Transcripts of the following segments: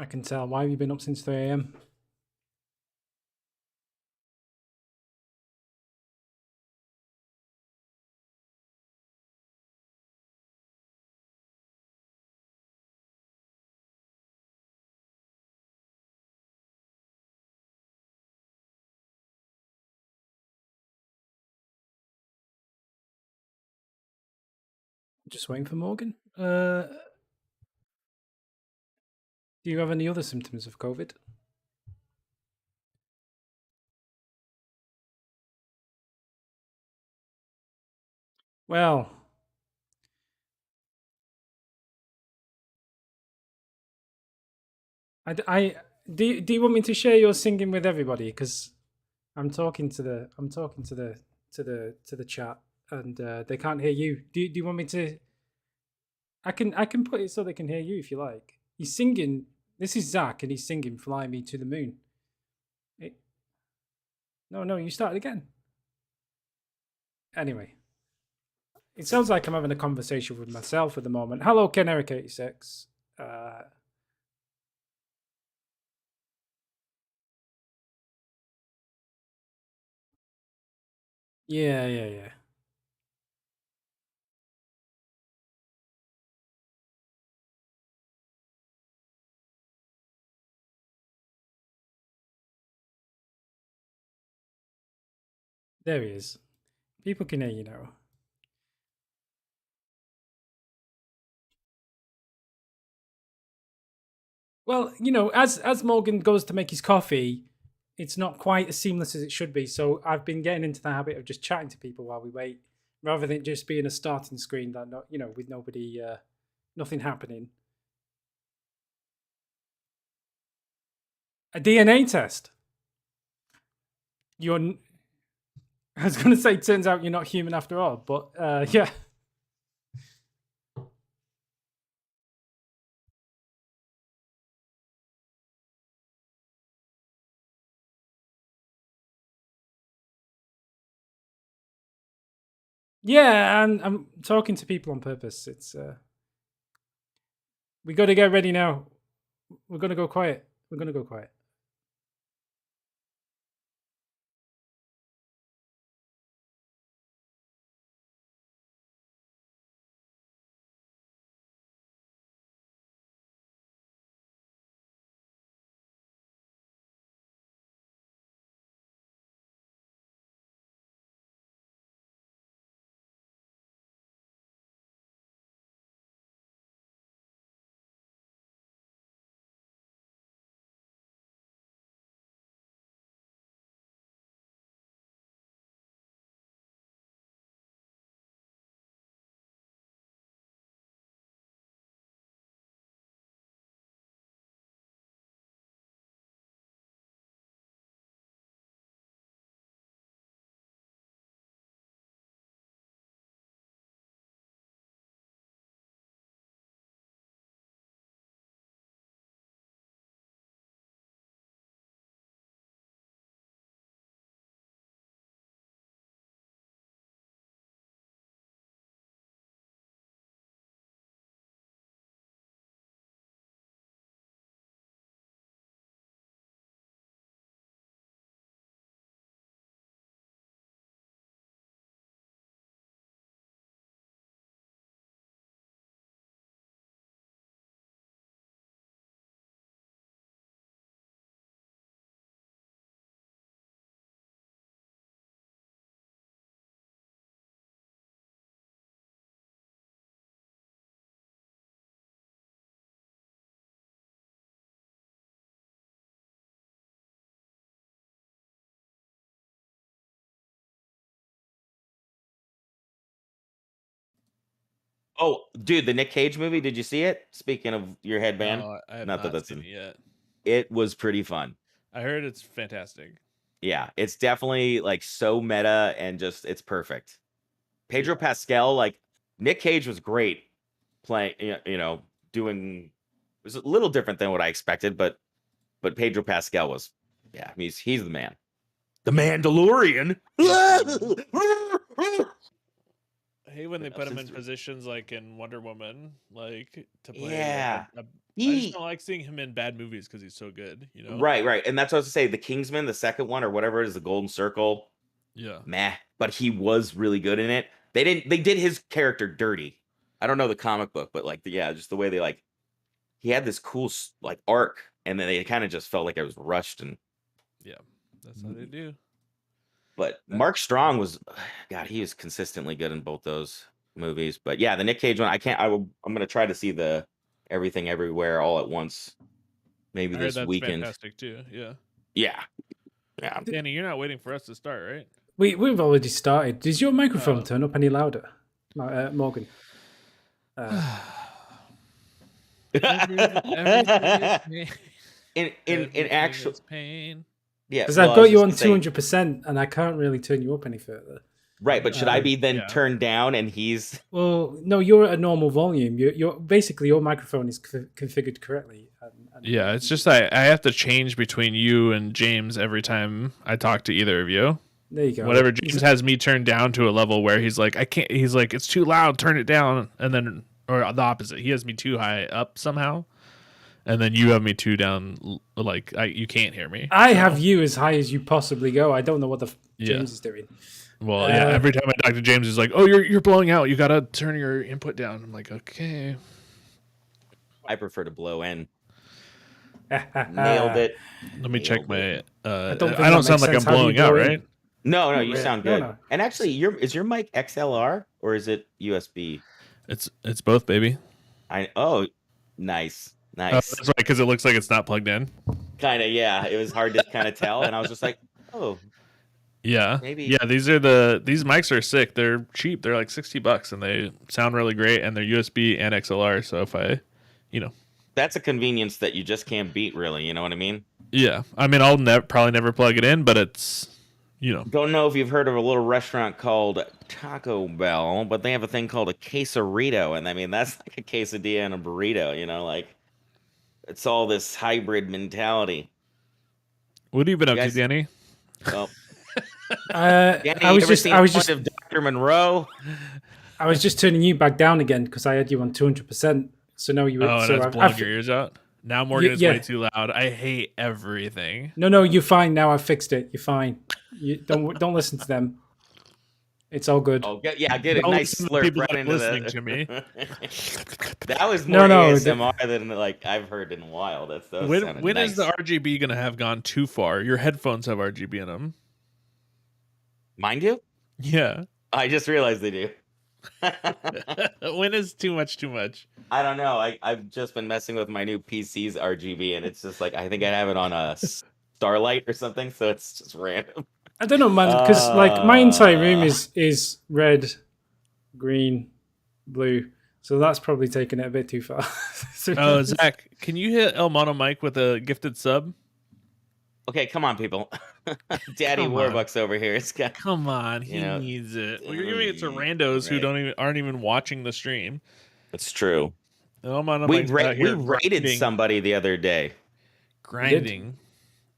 I can tell. Why have you been up since 3 a.m.? Just waiting for Morgan. Do you have any other symptoms of COVID? Well, do you want me to share your singing with everybody? Because I'm talking to the chat, and they can't hear you. Do you want me to? I can put it so they can hear you if you like. He's singing. This is Zach, and he's singing "Fly Me to the Moon." No, you start again. Anyway, it sounds like I'm having a conversation with myself at the moment. Hello, Ken Eric 86. Yeah. There he is. People can hear you now. Well, as Morgan goes to make his coffee, it's not quite as seamless as it should be. So I've been getting into the habit of just chatting to people while we wait, rather than just being a starting screen that with nobody, nothing happening. A DNA test. I was going to say, turns out you're not human after all, but yeah. Yeah, and I'm talking to people on purpose. It's we got to get ready now. We're going to go quiet. Oh, dude, the Nick Cage movie, did you see it? Speaking of your headband. No, I have Not that not that's seen it yet. It was pretty fun. I heard it's fantastic. Yeah, it's definitely like so meta and just it's perfect. Pedro Pascal, like Nick Cage was great playing, doing it was a little different than what I expected, but Pedro Pascal was, yeah, he's the man. The Mandalorian. I hate when they put him in positions like in Wonder Woman, like to play Yeah. like I just He don't like seeing him in bad movies because he's so good. You know. right, and that's what I was to say. The Kingsman, the second one or whatever it is, the Golden Circle, Yeah. meh. But he was really good in it. They did his character dirty. I don't know the comic book, but like just the way they like, he had this cool like arc, and then they kind of just felt like it was rushed. And Yeah, that's how they do. but Mark Strong was, God, he is consistently good in both those movies. But yeah, the Nick Cage one, I'm gonna try to see the Everything Everywhere All at Once, maybe I heard this that's weekend. fantastic too. Yeah. Yeah. Danny, you're not waiting for us to start, right? We've already started. Does your microphone Oh. turn up any louder, Morgan? Everything In actual is pain. yeah, Because well, I've I got was you just on gonna say- 200%, and I can't really turn you up any further. right, but should I be then Yeah. turned down and he's Well, no, you're at a normal volume. You're basically your microphone is configured correctly. And Yeah, it's just I have to change between you and James every time I talk to either of you. there you go. Whatever James has me turned down to a level where he's like, I can't. He's like, it's too loud. Turn it down. And then, or the opposite. He has me too high up somehow, and then you have me too down. Like you can't hear me. I have you as high as you possibly go. I don't know what the Yeah. James is doing. Well, yeah. Every time I talk to James, he's like, "Oh, you're blowing out. You gotta turn your input down." I'm like, "Okay." I prefer to blow in. Nailed it. Let me check my. I don't think don't that sound makes like I'm sense. How do you blowing out, blow in? right? No, you really. sound No, good. no. And actually, is your mic XLR or is it USB? It's both, baby. Nice. That's right, because it looks like it's not plugged in. Kind of, yeah. It was hard to kind of tell, and I was just like, oh, Yeah, maybe. Yeah, these mics are sick. They're cheap. They're like $60, and they sound really great. And they're USB and XLR. So if I, That's a convenience that you just can't beat, really. You know what I mean? yeah. I mean, I'll probably never plug it in, but it's, Don't know if you've heard of a little restaurant called Taco Bell, but they have a thing called a quesarito, and I mean that's like a quesadilla and a burrito. Like it's all this hybrid mentality. What have you been up guys- to, Danny? Well, I was just of Dr. Monroe. I was just turning you back down again because I had you on 200%. So now you were. Oh, so and that's blowing your ears out. Now Morgan is yeah. way too loud. I hate everything. No, you're fine now. I fixed it. You're fine. You don't listen to them. It's all good. Oh, get a Don't nice listen to slurp people right that are into listening the... to me. That was more No, ASMR than like I've heard in a while. When nice. is the RGB gonna have gone too far? Your headphones have RGB in them. Mine do? Yeah. I just realized they do. When is too much? I don't know. I've just been messing with my new PC's RGB, and it's just like I think I have it on a Starlight or something, so it's just random. I don't know, man, because like my entire room is red, green, blue, so that's probably taking it a bit too far. Oh, Zach, can you hit El Mono Mike with a gifted sub? Okay, come on, people. Daddy Come on. Warbucks over here. It's got. Come on, he needs it. Well, you're giving it to randos who aren't even watching the stream. It's true. El Mono We Mike's out here rated grinding. somebody the other day. Grinding.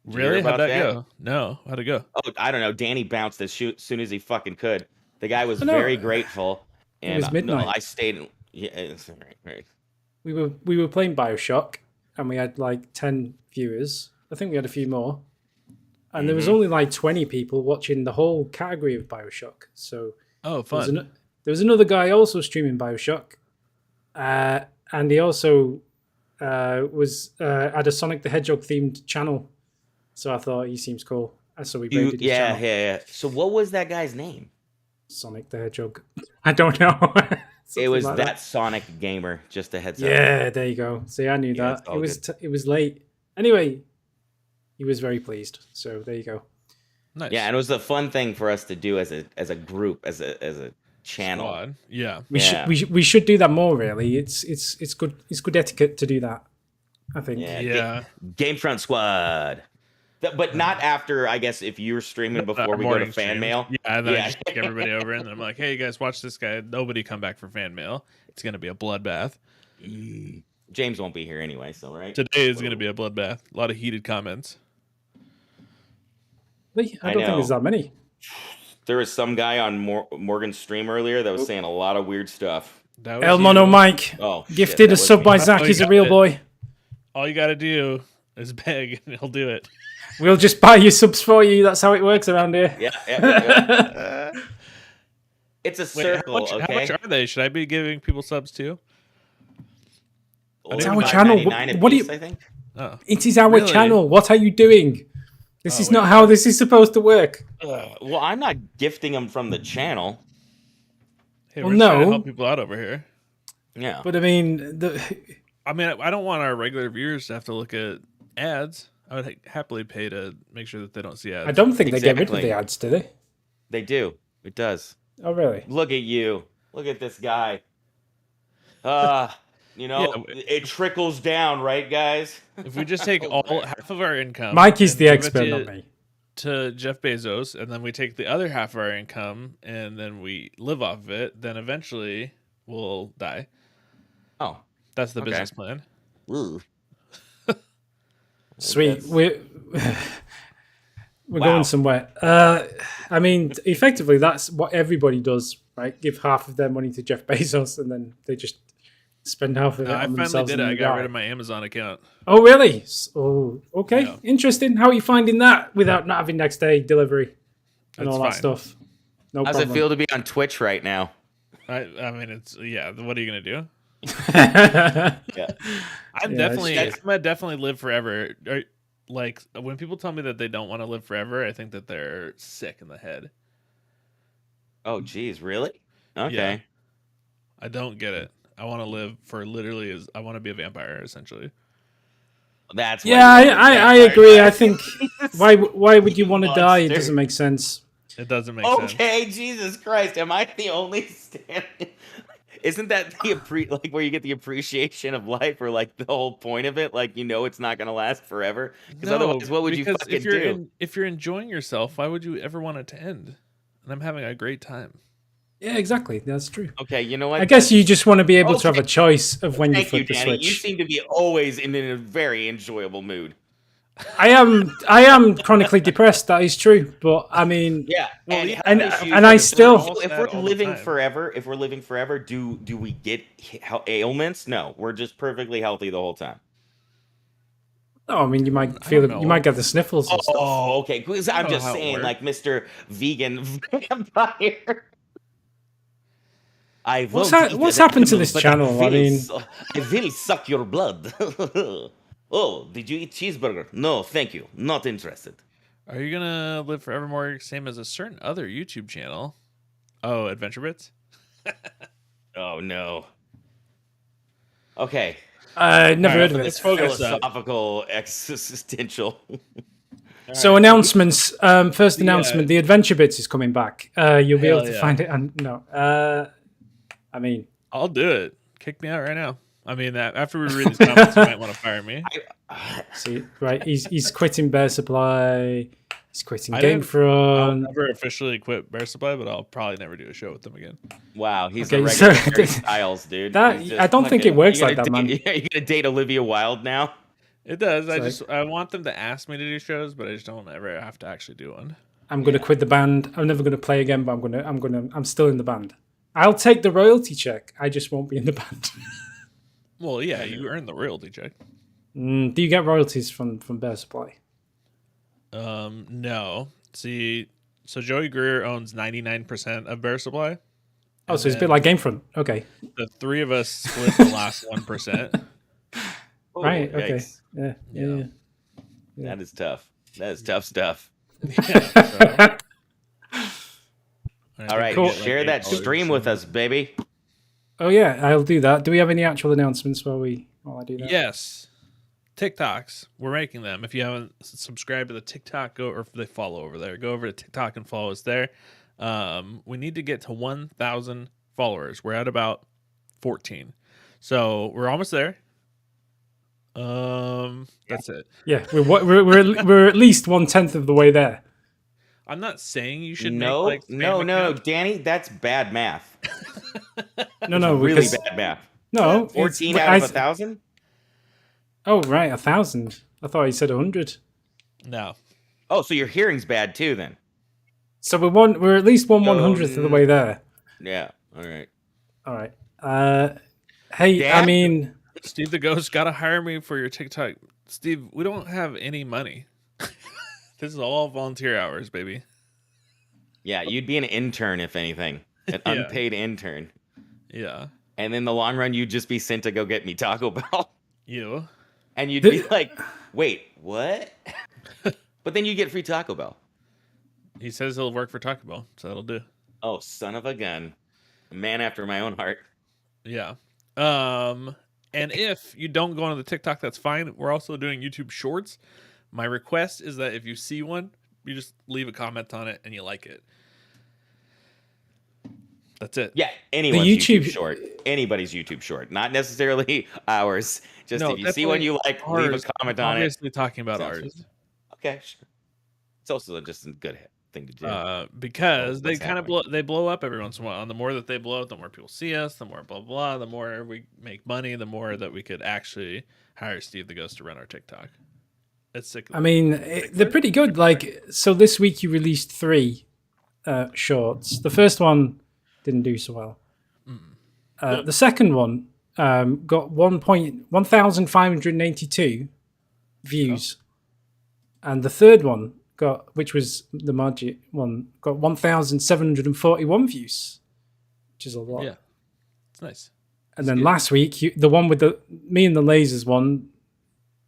Did you hear Really? How'd about that that? go? No. How'd it go? Oh, I don't know. Danny bounced as soon as he fucking could. The guy was Oh, no. very grateful. And was midnight. No, I stayed. Yeah, it's right. we were playing BioShock, and we had like 10 viewers. I think we had a few more, and there was only like 20 people watching the whole category of BioShock. So Oh, there was, fun. there was another guy also streaming BioShock, and he also was had a Sonic the Hedgehog themed channel. So I thought he seems cool. So we raided his channel. Yeah. So what was that guy's name? Sonic the Hedgehog. I don't know. It was like that Sonic Gamer. Just a heads up. Yeah, there you go. See, I knew Yeah, that. it's all It was late. Anyway, he was very pleased. So there you go. Nice. Yeah, and it was a fun thing for us to do as a group, as a channel. Squad. Yeah. We should do that more. Really, it's good etiquette to do that. I think. Yeah. GameFront Squad. But not after, I guess, if you're streaming before we go to Morning fan stream. mail. Yeah, and then I just kick everybody over, and then I'm like, hey, you guys, watch this guy. Nobody come back for fan mail. It's going to be a bloodbath. James won't be here anyway, so right? Today is going to be a bloodbath. A lot of heated comments. I don't think there's that many. There was some guy on Morgan's stream earlier that was saying a lot of weird stuff. That was El Mono Mike, Oh, shit, gifted that a was sub me. by Zach. Oh, He's you a got real it. boy. All you got to do is beg, and he'll do it. We'll just buy you subs for you. That's how it works around here. Yeah. It's a Wait, circle, how okay? much are they? Should I be giving people subs too? It's our channel. What do you? I think. Oh, It is our Really? channel. What are you doing? This is wait, not how this is supposed to work. Well, I'm not gifting them from the channel. hey, Well, we're just trying to no. help people out over here. Yeah. But I mean, I mean, I don't want our regular viewers to have to look at ads. I would happily pay to make sure that they don't see ads. I don't think they get rid of Exactly. the ads, do they? They do. It does. Oh, really? Look at you. Look at this guy. It trickles down, right, guys? If we just take half of our income, Mike is and the give it expert, not me. to Jeff Bezos, and then we take the other half of our income, and then we live off of it, then eventually we'll die. Oh. That's the Okay. business plan. Ooh. Sweet. That's- We're Wow. going somewhere. I mean, effectively, that's what everybody does, right? Give half of their money to Jeff Bezos, and then they just spend half of it No, I on finally themselves. did it. and I they got die. rid of my Amazon account. Oh, really? Oh, okay. Yeah. Interesting. How are you finding that without not having next day delivery and all that It's fine. stuff? No How's problem. it feel to be on Twitch right now? I mean, it's what are you gonna do? Yeah. I'm Yeah, gonna definitely live forever. Like when people tell me that they don't want to live forever, I think that they're sick in the head. Oh, geez, really? Okay. Yeah. I don't get it. I want to live for I want to be a vampire essentially. That's Yeah, I agree. I think Jesus. why would you want to die? It Monster. doesn't make sense. It doesn't make sense. Okay, Jesus Christ, am I the only standing? Isn't that like where you get the appreciation of life, or like the whole point of it? Like it's not gonna last forever. Because otherwise, what would you because fucking if you're do? if you're enjoying yourself, why would you ever want it to end? And I'm having a great time. Yeah, exactly. That's true. Okay, you know what? I guess you just want to be able to have a Okay. choice of when you Thank you, flip the Danny. You switch. seem to be always in a very enjoyable mood. I am chronically depressed. That is true. But I mean, Yeah, Well, yeah, and issues, and I but still if all we're the living time. forever, do we get ailments? No, we're just perfectly healthy the whole time. no. I mean, you might I feel don't it. know. You might get the sniffles and stuff. Oh, okay. 'Cause I'm know just how it saying, works. like Mr. Vegan Vampire. I What's won't eat what's an happened to animal, this but channel? I mean, I will suck your blood. Oh, did you eat cheeseburger? No, thank you. Not interested. Are you gonna live forevermore, same as a certain other YouTube channel? Oh, Adventure Bits. Oh no. Okay. never heard of let's it. focus up. Philosophical, existential. So announcements. First The, announcement: the Adventure Bits is coming back. You'll be Hell able to yeah. find it. And no, I mean, I'll do it. Kick me out right now. I mean, after we read these comments, you might want to fire me. see, right? He's quitting Bear Supply. He's quitting I'll GameFront. never officially quit Bear Supply, but I'll probably never do a show with them again. Wow, he's Okay, a regular so- Harry Styles, dude. That- He's I don't think it works you like gonna that, man. date- You gonna date Olivia Wilde now? It does. It's I want them to ask me to do shows, but I just don't ever have to actually do one. I'm gonna quit the band. I'm never gonna play again, but I'm still in the band. I'll take the royalty check. I just won't be in the band. Well, yeah, you earn the royalty check. Do you get royalties from Bear Supply? No. See, so Joey Greer owns 99% of Bear Supply. Oh, so it's a bit like GameFront. Okay. The three of us split the last 1%. Oh, Right. Okay. yikes. Yeah. Yeah. That is tough. That is tough stuff. Yeah, All right, Cool. share that stream with us, baby. Oh yeah, I'll do that. Do we have any actual announcements while I do that? Yes. TikToks. We're making them. If you haven't subscribed to the TikTok, or if they follow over there, go over to TikTok and follow us there. We need to get to 1,000 followers. We're at about 14. So we're almost there. That's it. Yeah, we're at least 1/10 of the way there. I'm not saying you should No, make like no, spam no, accounts. Danny, that's bad math. No, Really because, bad math. no. 14 it's- out of I- 1,000? Oh right, 1,000. I thought you said 100. No. Oh, so your hearing's bad too, then? So we're at least 1/100th of the way there. Yeah. All right. All right. Hey, Dan? I mean, Steve the Ghost gotta hire me for your TikTok. Steve, we don't have any money. This is all volunteer hours, baby. Yeah, you'd be an intern if anything, an Yeah. unpaid intern. Yeah. And in the long run, you'd just be sent to go get me Taco Bell. You. And you'd be like, wait, what? But then you get free Taco Bell. He says he'll work for Taco Bell, so that'll do. Oh, son of a gun. A man after my own heart. Yeah. And if you don't go on the TikTok, that's fine. We're also doing YouTube Shorts. My request is that if you see one, you just leave a comment on it and you like it. That's it. Yeah, anyone's YouTube YouTube short. Anybody's YouTube short. Not necessarily ours. Just No, if you see one you like, leave a ours. comment on it. Obviously talking about Sounds ours. good. Okay, sure. It's also just a good thing to do. Because they what's kind of happening? blow up every once in a while. And the more that they blow up, the more people see us, the more blah blah, the more we make money, the more that we could actually hire Steve the Ghost to run our TikTok. It's sick. I mean, they're pretty good. Like, so this week you released 3 shorts. The first one didn't do so well. The second one got 1,582 views, and the third one got, which was the Magic one, got 1,741 views, which is a lot. Yeah, it's nice. And then last week, the one with me and the lasers one,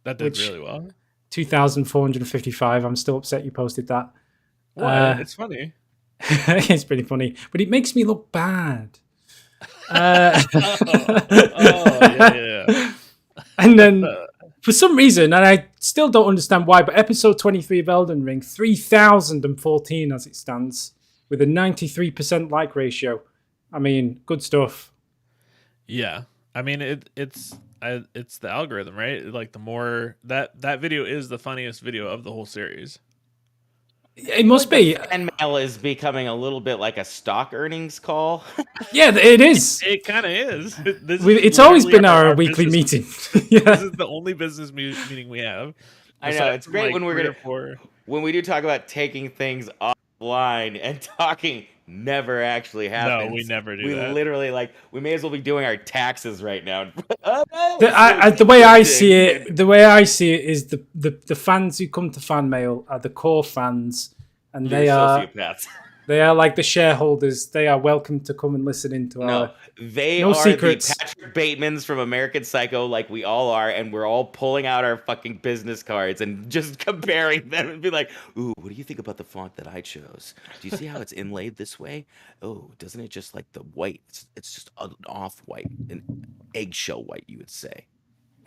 That did really well. 2,455. I'm still upset you posted that. What? It's funny. It's pretty funny, but it makes me look bad. Yeah. And then, for some reason, and I still don't understand why, but episode 23 of Elden Ring, 3,014 as it stands, with a 93% like ratio. I mean, good stuff. Yeah, I mean it's the algorithm, right? Like the more that video is the funniest video of the whole series. It must be. Fan mail is becoming a little bit like a stock earnings call. Yeah, it is. It kind of is. It's always been our weekly meeting. Yeah. This is the only business meeting we have. I know, it's great when when we do talk about taking things offline and talking never actually happens. No, we never do that. We literally, like, we may as well be doing our taxes right now. The way I see it is the fans who come to fan mail are the core fans, and You're they are sociopaths. They are like the shareholders. They are welcome to come and listen into our... They no are secrets. the Patrick Batemans from American Psycho, like we all are, and we're all pulling out our fucking business cards and just comparing them and be like, ooh, what do you think about the font that I chose? Do you see how it's inlaid this way? Oh, doesn't it just like the white? It's just an off-white, an eggshell white, you would say.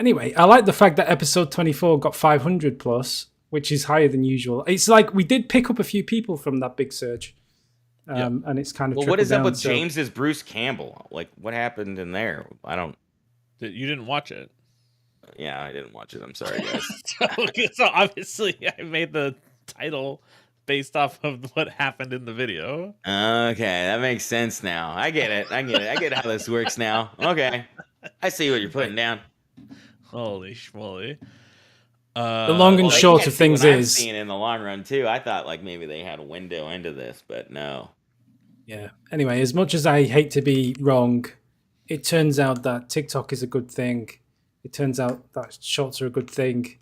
Anyway, I like the fact that episode 24 got 500 plus, which is higher than usual. It's like we did pick up a few people from that big surge. And it's kind of what is down, up with James's Bruce Campbell? Like, what happened in there? I don't. You didn't watch it. Yeah, I didn't watch it. I'm sorry, guys. So obviously, I made the title based off of what happened in the video. Okay, that makes sense now. I get it. I get how this works now. Okay, I see what you're putting down. Holy schmoly. The long and short of things I'm is... seeing in the long run, too. I thought, like, maybe they had a window into this, but no. Yeah. Anyway, as much as I hate to be wrong, it turns out that TikTok is a good thing. It turns out that shorts are a good thing.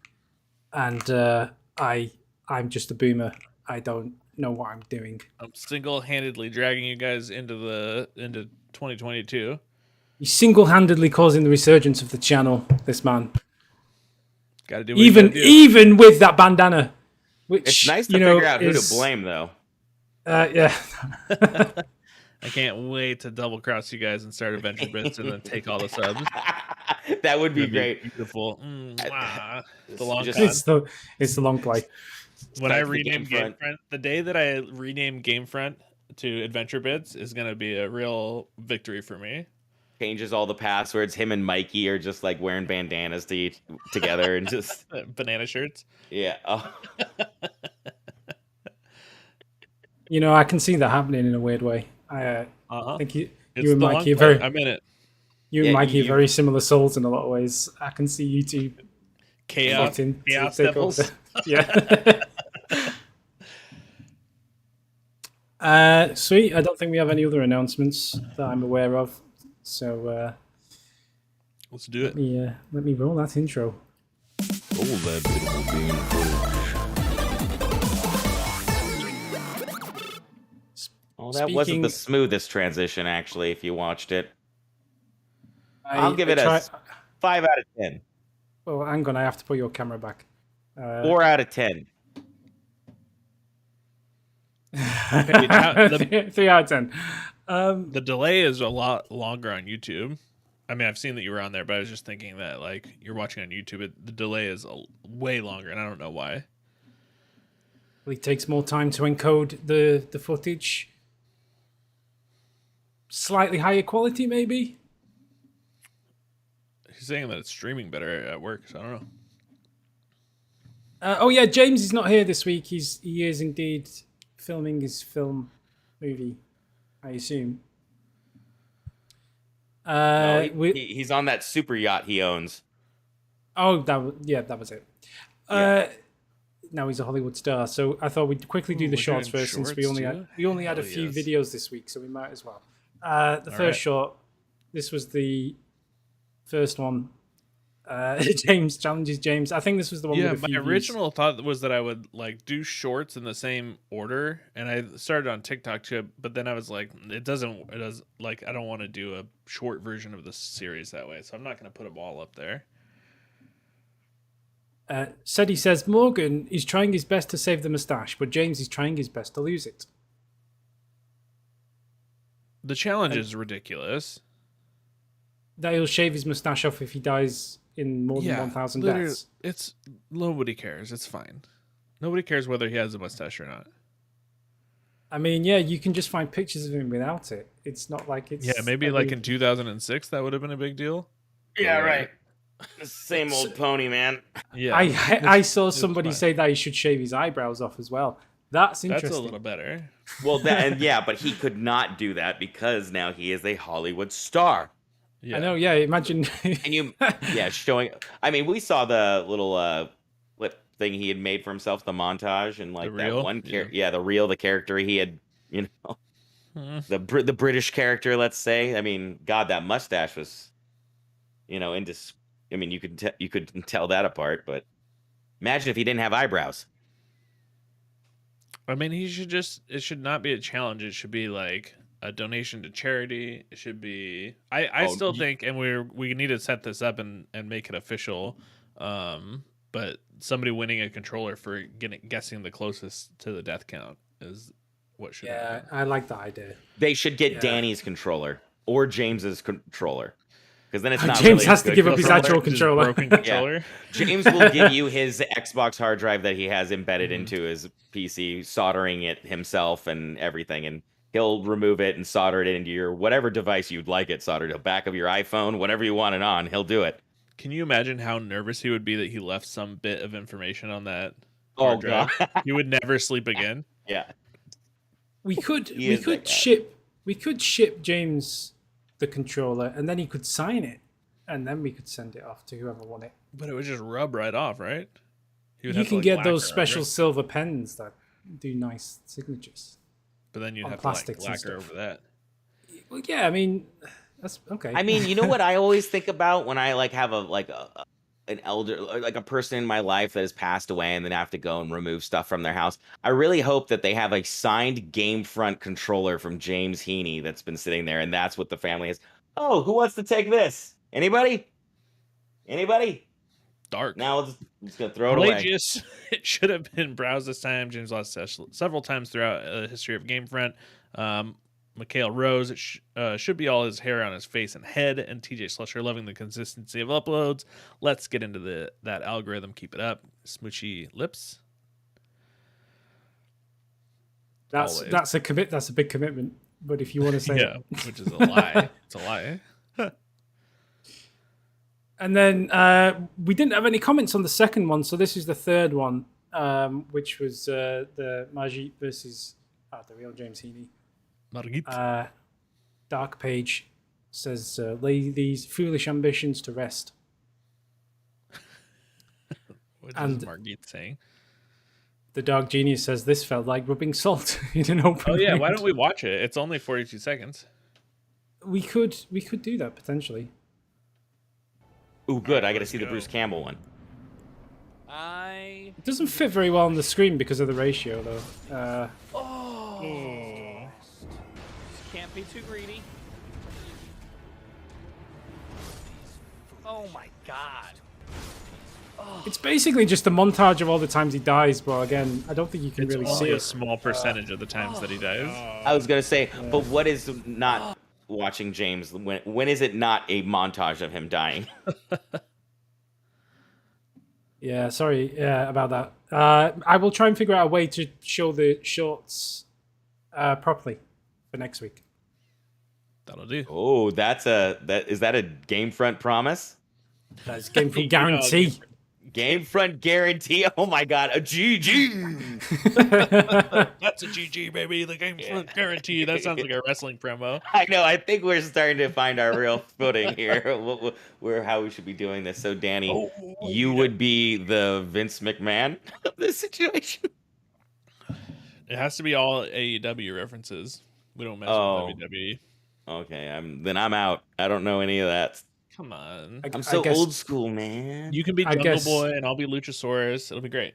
And I'm just a boomer. I don't know what I'm doing. I'm single-handedly dragging you guys into 2022. He's single-handedly causing the resurgence of the channel, this man. Gotta do what you gotta do. Even with that bandana. Which, it's nice to figure out who to blame, though. Yeah. I can't wait to double cross you guys and start Adventure Bits and then take all the subs. That would be great. Beautiful. The long it's the long play. When I rename GameFront, the day that I rename GameFront to Adventure Bits is going to be a real victory for me. Changes all the passwords. Him and Mikey are just like wearing bandanas together and just banana shirts. Yeah. Oh. You know, I can see that happening in a weird way. I think you and Mikey are very... I'm in it. You and Mikey are very similar souls in a lot of ways. I can see you two... Chaos devils. Yeah. Sweet. I don't think we have any other announcements that I'm aware of. So Let's do it. Let me roll that intro. Oh, that beautiful bean footage. Oh, that wasn't the smoothest transition, actually, if you watched it. I'll give it a 5 out of 10. Well, hang on, I have to put your camera back. 4 out of 10. 3 out of 10. The delay is a lot longer on YouTube. I mean, I've seen that you were on there, but I was just thinking that, like, you're watching on YouTube, the delay is way longer, and I don't know why. Well, it takes more time to encode the footage. Slightly higher quality, maybe? He's saying that it's streaming better at work, so I don't know. Oh, yeah, James is not here this week. He is indeed filming his movie, I assume. No, he's on that super yacht he owns. Oh, that was it. Yeah. Now he's a Hollywood star, so I thought we'd quickly do the shorts first, since we only had a few videos this week, so we might as well. The first short, this was the first one. James challenges James. I think this was the one. with a few my original thought was that I would like do shorts in the same order, and I started on TikTok too. But then I was like, it does like I don't want to do a short version of the series that way, so I'm not going to put them all up there. He says Morgan is trying his best to save the mustache, but James is trying his best to lose it. The challenge is ridiculous. That he'll shave his mustache off if he dies in more than 1,000 deaths. It's nobody cares. It's fine. Nobody cares whether he has a mustache or not. I mean, yeah, you can just find pictures of him without it. It's not like it's... Yeah, maybe like in 2006, that would have been a big deal. Yeah, right. The same old pony, man. Yeah, I saw somebody say that he should shave his eyebrows off as well. That's interesting. That's a little better. Well, but he could not do that because now he is a Hollywood star. Yeah. I know, yeah, imagine. And showing. I mean, we saw the little clip thing he had made for himself, the montage, and like that one character. Yeah, the character he had, the British character, let's say. I mean, God, that mustache was, I mean, you could tell that apart, but imagine if he didn't have eyebrows. I mean, it should not be a challenge. It should be like a donation to charity. It should be. I still think, and we need to set this up and make it official. But somebody winning a controller for guessing the closest to the death count is what should happen. I like the idea. They should get Danny's controller or James's controller. Because then it's not James really has to give up his actual controller. Broken controller. Yeah. James will give you his Xbox hard drive that he has embedded into his PC, soldering it himself and everything, and he'll remove it and solder it into your whatever device you'd like it soldered, the back of your iPhone, whatever you want it on, he'll do it. Can you imagine how nervous he would be that he left some bit of information on that hard drive? He would never sleep again. Yeah. We could ship James the controller, and then he could sign it, and then we could send it off to whoever won it. But it would just rub right off, right? You can get those special silver pens that do nice signatures. But then you'd have to like lacquer over that. Well, yeah, I mean, that's okay. I mean, you know what I always think about when I like have an elder, like a person in my life that has passed away and then have to go and remove stuff from their house. I really hope that they have a signed GameFront controller from James Heaney that's been sitting there, and that's what the family is. Oh, who wants to take this? Anybody? Dark. Now we're just gonna throw it away. It should have been browsed this time. James lost several times throughout the history of GameFront. Mikhail Rose, it should be all his hair on his face and head, and TJ Slusher loving the consistency of uploads. Let's get into that algorithm. Keep it up. Smoochy lips. That's a commit. That's a big commitment. But if you want to say which is a lie. It's a lie. And then we didn't have any comments on the second one, so this is the third one, which was the Majid versus the real James Heaney. Margit. Dark Page says, lay these foolish ambitions to rest. What is Margit saying? The Dark Genius says, this felt like rubbing salt in an open wound. Why don't we watch it? It's only 42 seconds. We could do that, potentially. Ooh, good. I got to let's see the go. Bruce Campbell one. It doesn't fit very well on the screen because of the ratio, though. Can't be too greedy. Oh my god. It's basically just a montage of all the times he dies, but again, I don't think you can It's really only see a it. small percentage of the times that he dies. I was gonna say, but what is not watching James? When is it not a montage of him dying? Yeah, sorry about that. I will try and figure out a way to show the shorts properly for next week. That'll do. Oh, is that a GameFront promise? That's game from You know, guarantee. GameFront guarantee. Oh my god, a GG. That's a GG, baby. The game's guarantee. That sounds like a wrestling promo. I know. I think we're starting to find our real footing here. How we should be doing this. So, Danny, you would be the Vince McMahon of this situation. It has to be all AEW references. We don't mess with WWE. Okay, I'm out. I don't know any of that. Come on. I'm so guess- old school, man. You can be I Jungle guess- Boy and I'll be Luchasaurus. It'll be great.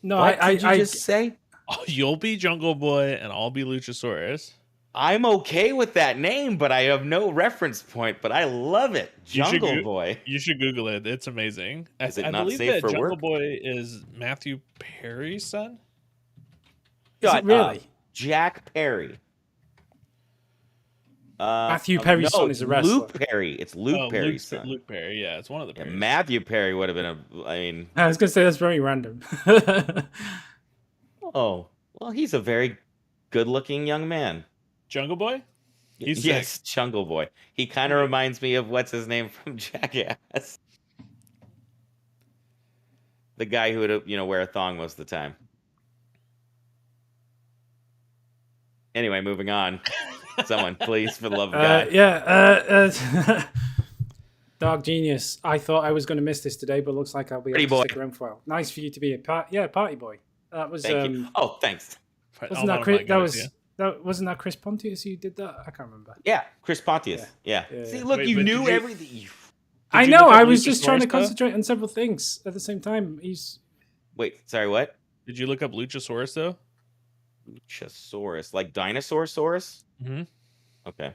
No, What I did you just say? Oh, you'll be Jungle Boy and I'll be Luchasaurus. I'm okay with that name, but I have no reference point. But I love it, You should Jungle go- Boy. You should Google it. It's amazing. Is it I not believe safe that for Jungle work? Boy is Matthew Perry's son. Is it really? Jack Perry. Matthew Perry's son is a wrestler. Luke Perry. It's Luke Perry's son. Luke Perry. Yeah, it's one of the Yeah, Perrys. Matthew Perry would have been I mean, I was gonna say that's very random. oh, well, he's a very good-looking young man. Jungle Boy. He's yes, Jungle Boy. He kind of reminds me of what's his name from Jackass. The guy who would, wear a thong most of the time. Anyway, moving on. Someone, please, for the love of God. Dark Genius. I thought I was going to miss this today, but looks like I'll be able Pretty to boy. stick around for a while. Nice for you to be a party boy. That was Thank you. Oh, thanks. wasn't that Chris? Wasn't that Chris Pontius who did that? I can't remember. Yeah, Chris Pontius. Yeah. Yeah. See, look, Wait, you but knew did you- everything. I you know. look up I was just trying to Luchasaurus, though? concentrate on several things at the same time. Wait, sorry, what? Did you look up Luchasaurus though? Luchasaurus, like Dinosaur-saurus? Mm-hmm. Okay.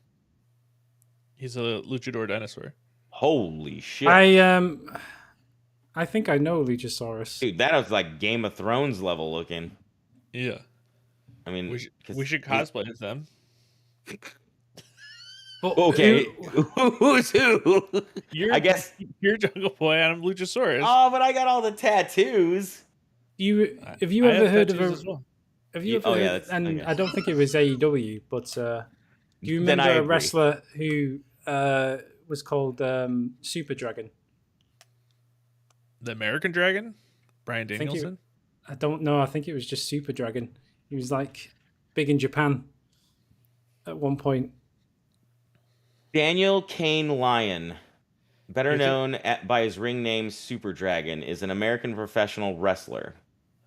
He's a luchador dinosaur. Holy shit. I think I know Luchasaurus. Dude, that was like Game of Thrones level looking. Yeah, I mean, we should cosplay as them. But Okay. who- Who's who? I guess. you're Jungle Boy and I'm Luchasaurus. Oh, but I got all the tattoos. have you I ever have heard of tattoos a? as well. Have you Yeah, ever? oh, yeah, heard, that's- I and guess. I don't think it was AEW, but do you Then I remember a agree. wrestler who was called Super Dragon? The American Dragon, Brian think you- Danielson. I don't know. I think it was just Super Dragon. He was like big in Japan at one point. Daniel Kane Lyon, better Is it- known by his ring name Super Dragon, is an American professional wrestler.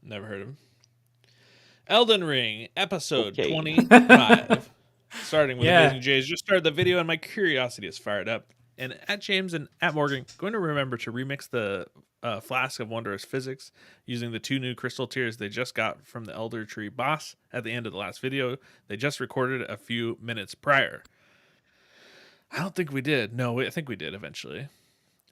Never heard of him. Elden Ring, episode Okay. 25. Starting with Yeah. Amazing Jays. Just started the video and my curiosity is fired up. And at James and at Morgan, going to remember to remix the Flask of Wondrous Physics using the 2 new crystal tiers they just got from the Elder Tree boss at the end of the last video. They just recorded a few minutes prior. I don't think we did. No, I think we did eventually.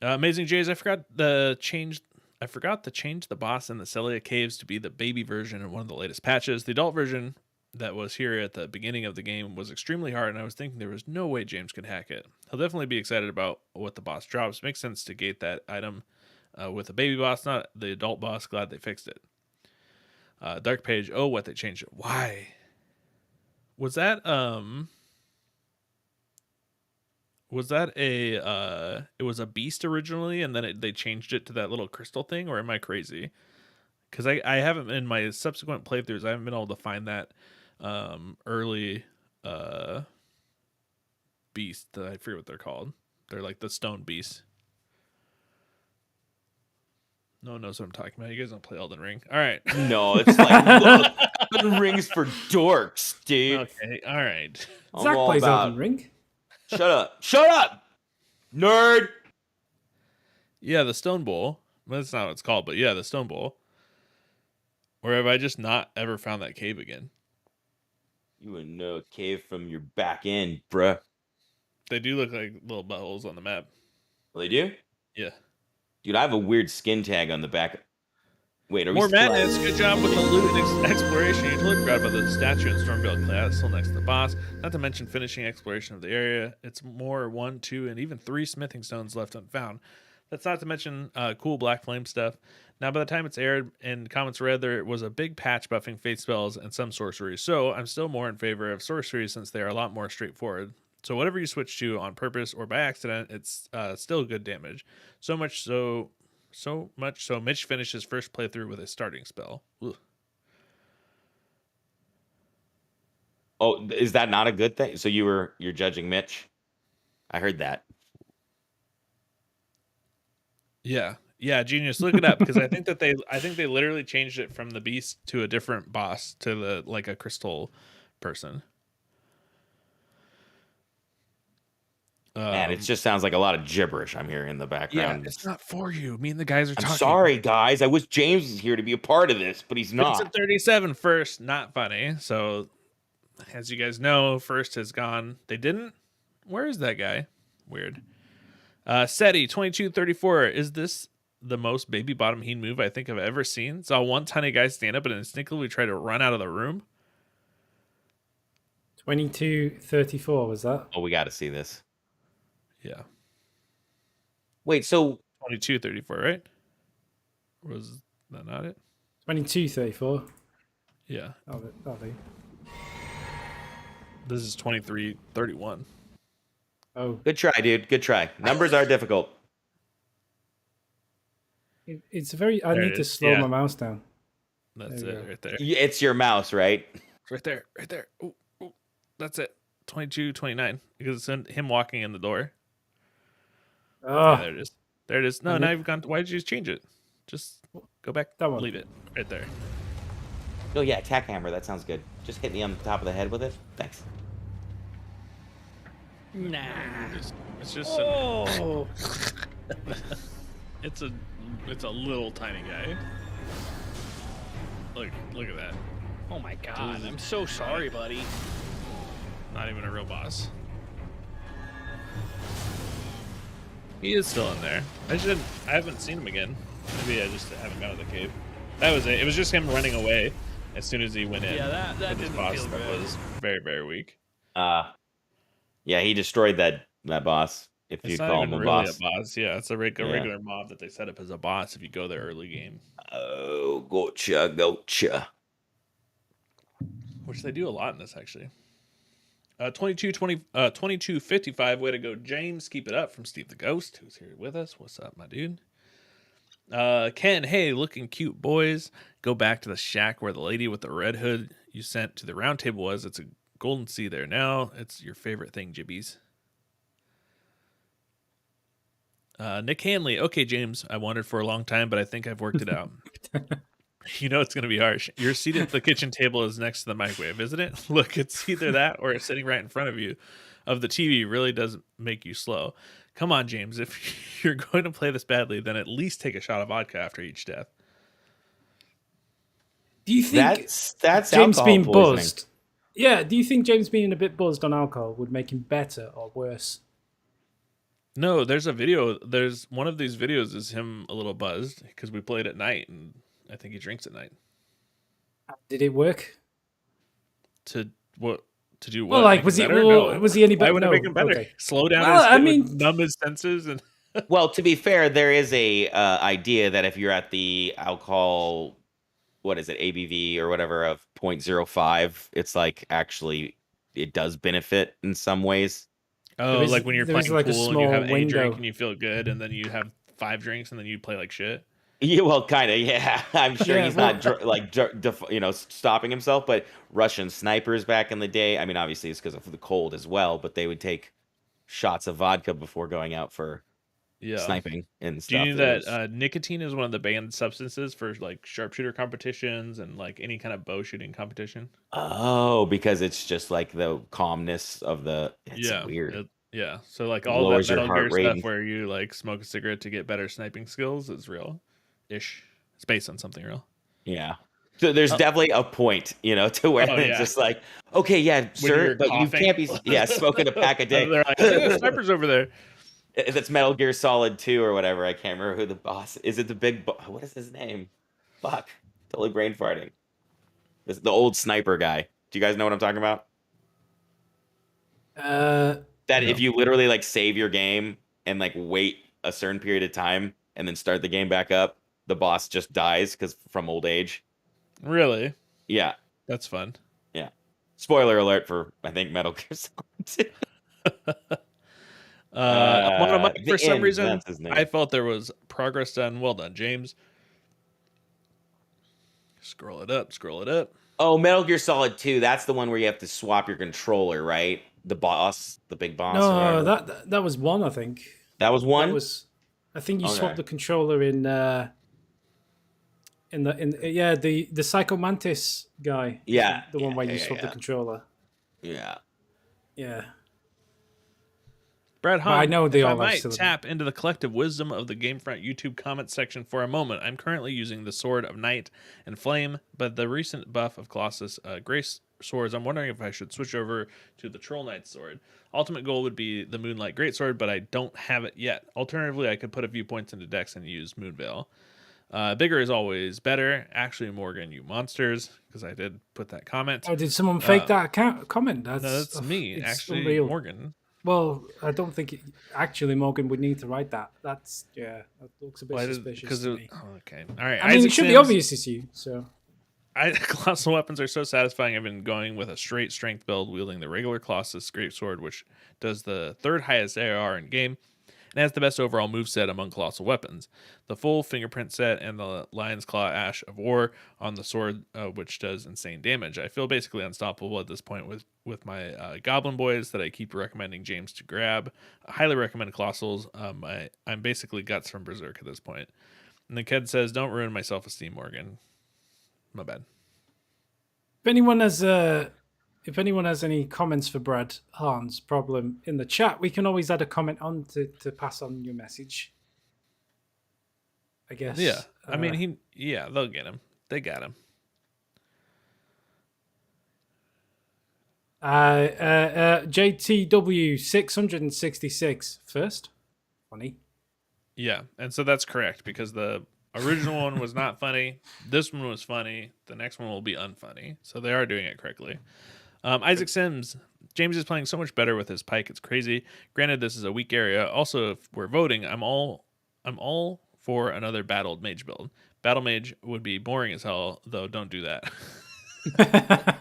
Amazing Jays, I forgot to change the boss in the Celia Caves to be the baby version in one of the latest patches. The adult version that was here at the beginning of the game was extremely hard, and I was thinking there was no way James could hack it. He'll definitely be excited about what the boss drops. Makes sense to gate that item with a baby boss, not the adult boss. Glad they fixed it. Dark Page, oh, what they changed it. Why? Was that it was a beast originally and then they changed it to that little crystal thing, or am I crazy? Because I haven't, in my subsequent playthroughs, I haven't been able to find that early beast. I forget what they're called. They're like the stone beasts. No one knows what I'm talking about. You guys don't play Elden Ring. All right. No, it's like, look, Elden Ring's for dorks, dude. Okay. All right. I'm Zach all plays about- Elden Ring. Shut up, nerd. Yeah, the Stone Bowl. Well, that's not what it's called, but yeah, the Stone Bowl. Or have I just not ever found that cave again? You wouldn't know a cave from your back end, bruh. They do look like little buttholes on the map. Well, they do? Yeah. Dude, I have a weird skin tag on the back. Wait, are we More still madness. Good job with the loot and exploration. You totally forgot about the statue and Stormvale Castle next to the boss. Not to mention finishing exploration of the area. It's more 1, 2, and even 3 smithing stones left unfound. That's not to mention cool black flame stuff. Now, by the time it's aired and comments read, there was a big patch buffing faith spells and some sorceries. So I'm still more in favor of sorceries since they are a lot more straightforward. So whatever you switch to on purpose or by accident, it's still good damage. So much so Mitch finished his first playthrough with a starting spell. Ugh. Oh, is that not a good thing? So you're judging Mitch? I heard that. Yeah, genius. Look it up because I think they literally changed it from the beast to a different boss to the like a crystal person. Man, it just sounds like a lot of gibberish I'm hearing in the Yeah, background. it's not for you. Me and the guys are I'm talking. sorry, guys. I wish James was here to be a part of this, but he's not. Vincent 37 first, not funny. So, as you guys know, first has gone. They didn't. Where is that guy? Weird. SETI 2234. Is this the most baby bottom heen move I think I've ever seen? Saw one tiny guy stand up and instinctively try to run out of the room. 2234 was that? Oh, we got to see this. Yeah. Wait, so 2234, right? Was that not it? 2234. Yeah. That'll do. This is 2331. Oh, good try, dude. Good try. Numbers are difficult. it's very. I There need it to is. slow Yeah. my mouse down. That's There you it go. right there. It's your mouse, right? Right there. Ooh, that's it. 2229 because it's him walking in the door. Oh, Yeah, there it is. There it is. No, And now it- you've gone. Why did you just change it? Just go back. That one. Leave it right there. Oh, yeah, attack hammer. That sounds good. Just hit me on the top of the head with it. Thanks. Nah. It's just Oh. it's a little tiny guy. Look at that. Oh my god. I'm so sorry, buddy. Not even a real boss. He is still in there. I haven't seen him again. Maybe I just haven't gone to the cave. That was it. It was just him running away as soon as he went in. Yeah, that with his didn't boss feel that good. was very, very weak. Yeah, he destroyed that boss. If you It's not call even him a really boss. a boss. Yeah, it's a regular Yeah. regular mob that they set up as a boss if you go there early game. Oh, gotcha. Which they do a lot in this actually. 2255, way to go, James. Keep it up from Steve the Ghost, who's here with us. What's up, my dude? Ken, hey, looking cute boys. Go back to the shack where the lady with the red hood you sent to the round table was. It's a golden sea there now. It's your favorite thing, Jibbies. Nick Hanley. Okay, James, I wanted for a long time, but I think I've worked it out. You know it's going to be harsh. Your seat at the kitchen table is next to the microwave, isn't it? Look, it's either that or it's sitting right in front of you. Of the TV really does make you slow. Come on, James. If you're going to play this badly, then at least take a shot of vodka after each death. do you think That's James alcohol being poisoning. buzzed? Yeah. Do you think James being a bit buzzed on alcohol would make him better or worse? No, there's a video. There's one of these videos is him a little buzzed because we played at night, and I think he drinks at night. Did it work? To what? To do what? Well, like, Make was him he? better? Well, No. was he any Why better? would it No. make him better? Okay. Slow down Well, I his mean- numb his senses and Well, to be fair, there is a idea that if you're at the alcohol, what is it, ABV or whatever of 0.05, it's like actually it does benefit in some ways. oh, There is- like when you're there is playing like a pool and you small have a window. drink and you feel good, and then you have 5 drinks and then you play like shit. Yeah, well, kind of. Yeah, I'm sure Yeah, he's well- not stopping himself. But Russian snipers back in the day, I mean, obviously it's because of the cold as well. But they would take shots of vodka before going out for Yeah. sniping and Do stuff. you know It was- that nicotine is one of the banned substances for like sharpshooter competitions and like any kind of bow shooting competition? Oh, because it's just like the calmness of the. It's weird. Yeah. So like all that Lowers your Metal Gear heart rate. stuff where you like smoke a cigarette to get better sniping skills is real ish. It's based on something real. Yeah. So there's Oh. definitely a point, to where Oh, it's yeah. just like, okay, yeah, When sir, you're but you coughing. can't be, smoking a pack a day. They're like, I think the sniper's over there. That's Metal Gear Solid 2 or whatever. I can't remember who the boss is. It the big what is his name? Fuck. Totally brain farting. The old sniper guy. Do you guys know what I'm talking about? That No. if you literally like save your game and like wait a certain period of time and then start the game back up, the boss just dies because from old age. Really? Yeah. That's fun. Yeah. Spoiler alert for I think Metal Gear Solid 2. I'm on a mic The for some End, reason. that's his name. I felt there was progress done. Well done, James. Scroll it up. Scroll it up. Oh, Metal Gear Solid 2, that's the one where you have to swap your controller, right? The boss, the big boss. or No, whatever. that was one, I think. That was one? That was, I think you Okay. swapped the controller in the Psycho Mantis guy. Yeah. The one where you yeah, swap the yeah. controller. Yeah. Yeah. Brad I Hahn, know they if I all have might syllable. tap into the collective wisdom of the GameFront YouTube comment section for a moment. I'm currently using the Sword of Night and Flame, but the recent buff of Colossus Grace swords, I'm wondering if I should switch over to the Troll Knight sword. Ultimate goal would be the Moonlight Greatsword, but I don't have it yet. Alternatively, I could put a few points into Dex and use Moonveil. Bigger is always better. Actually, Morgan, you monsters, because I did put that comment. Oh, did someone fake that comment? That's me, it's actually, unreal. Morgan. Well, I don't think actually Morgan would need to write that. That looks a bit suspicious to me. Okay, all right. I mean, Isaac it should be Sims, obvious it's you. So Colossal weapons are so satisfying. I've been going with a straight strength build, wielding the regular Colossus Greatsword, which does the third highest AR in game, and has the best overall moveset among Colossal weapons. The full fingerprint set and the Lion's Claw Ash of War on the sword, which does insane damage. I feel basically unstoppable at this point with my Goblin Boys that I keep recommending James to grab. I highly recommend Colossals. I'm basically Guts from Berserk at this point. And the kid says, "Don't ruin my self-esteem, Morgan." My bad. if anyone has any comments for Brad Hahn's problem in the chat, we can always add a comment on to pass on your message. I guess. Yeah. I mean, they'll get him. They got him. JTW 666 first. Funny. Yeah, and so that's correct because the original one was not funny. This one was funny. The next one will be unfunny. So they are doing it correctly. Isaac Sims. James is playing so much better with his pike. It's crazy. Granted, this is a weak area. Also, if we're voting, I'm all for another battled mage build. Battle mage would be boring as hell, though. Don't do that.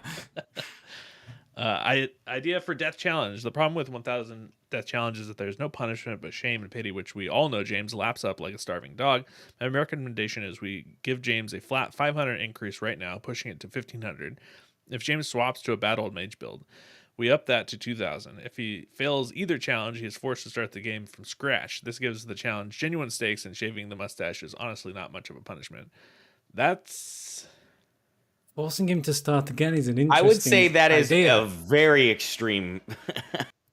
Idea for death challenge. The problem with 1000 death challenge is that there's no punishment but shame and pity, which we all know James laps up like a starving dog. My recommendation is we give James a flat 500 increase right now, pushing it to 1500. If James swaps to a battled mage build, we up that to 2000. If he fails either challenge, he is forced to start the game from scratch. This gives the challenge genuine stakes, and shaving the mustache is honestly not much of a punishment. That's... Forcing him to start again is an interesting I would say that is idea. a very extreme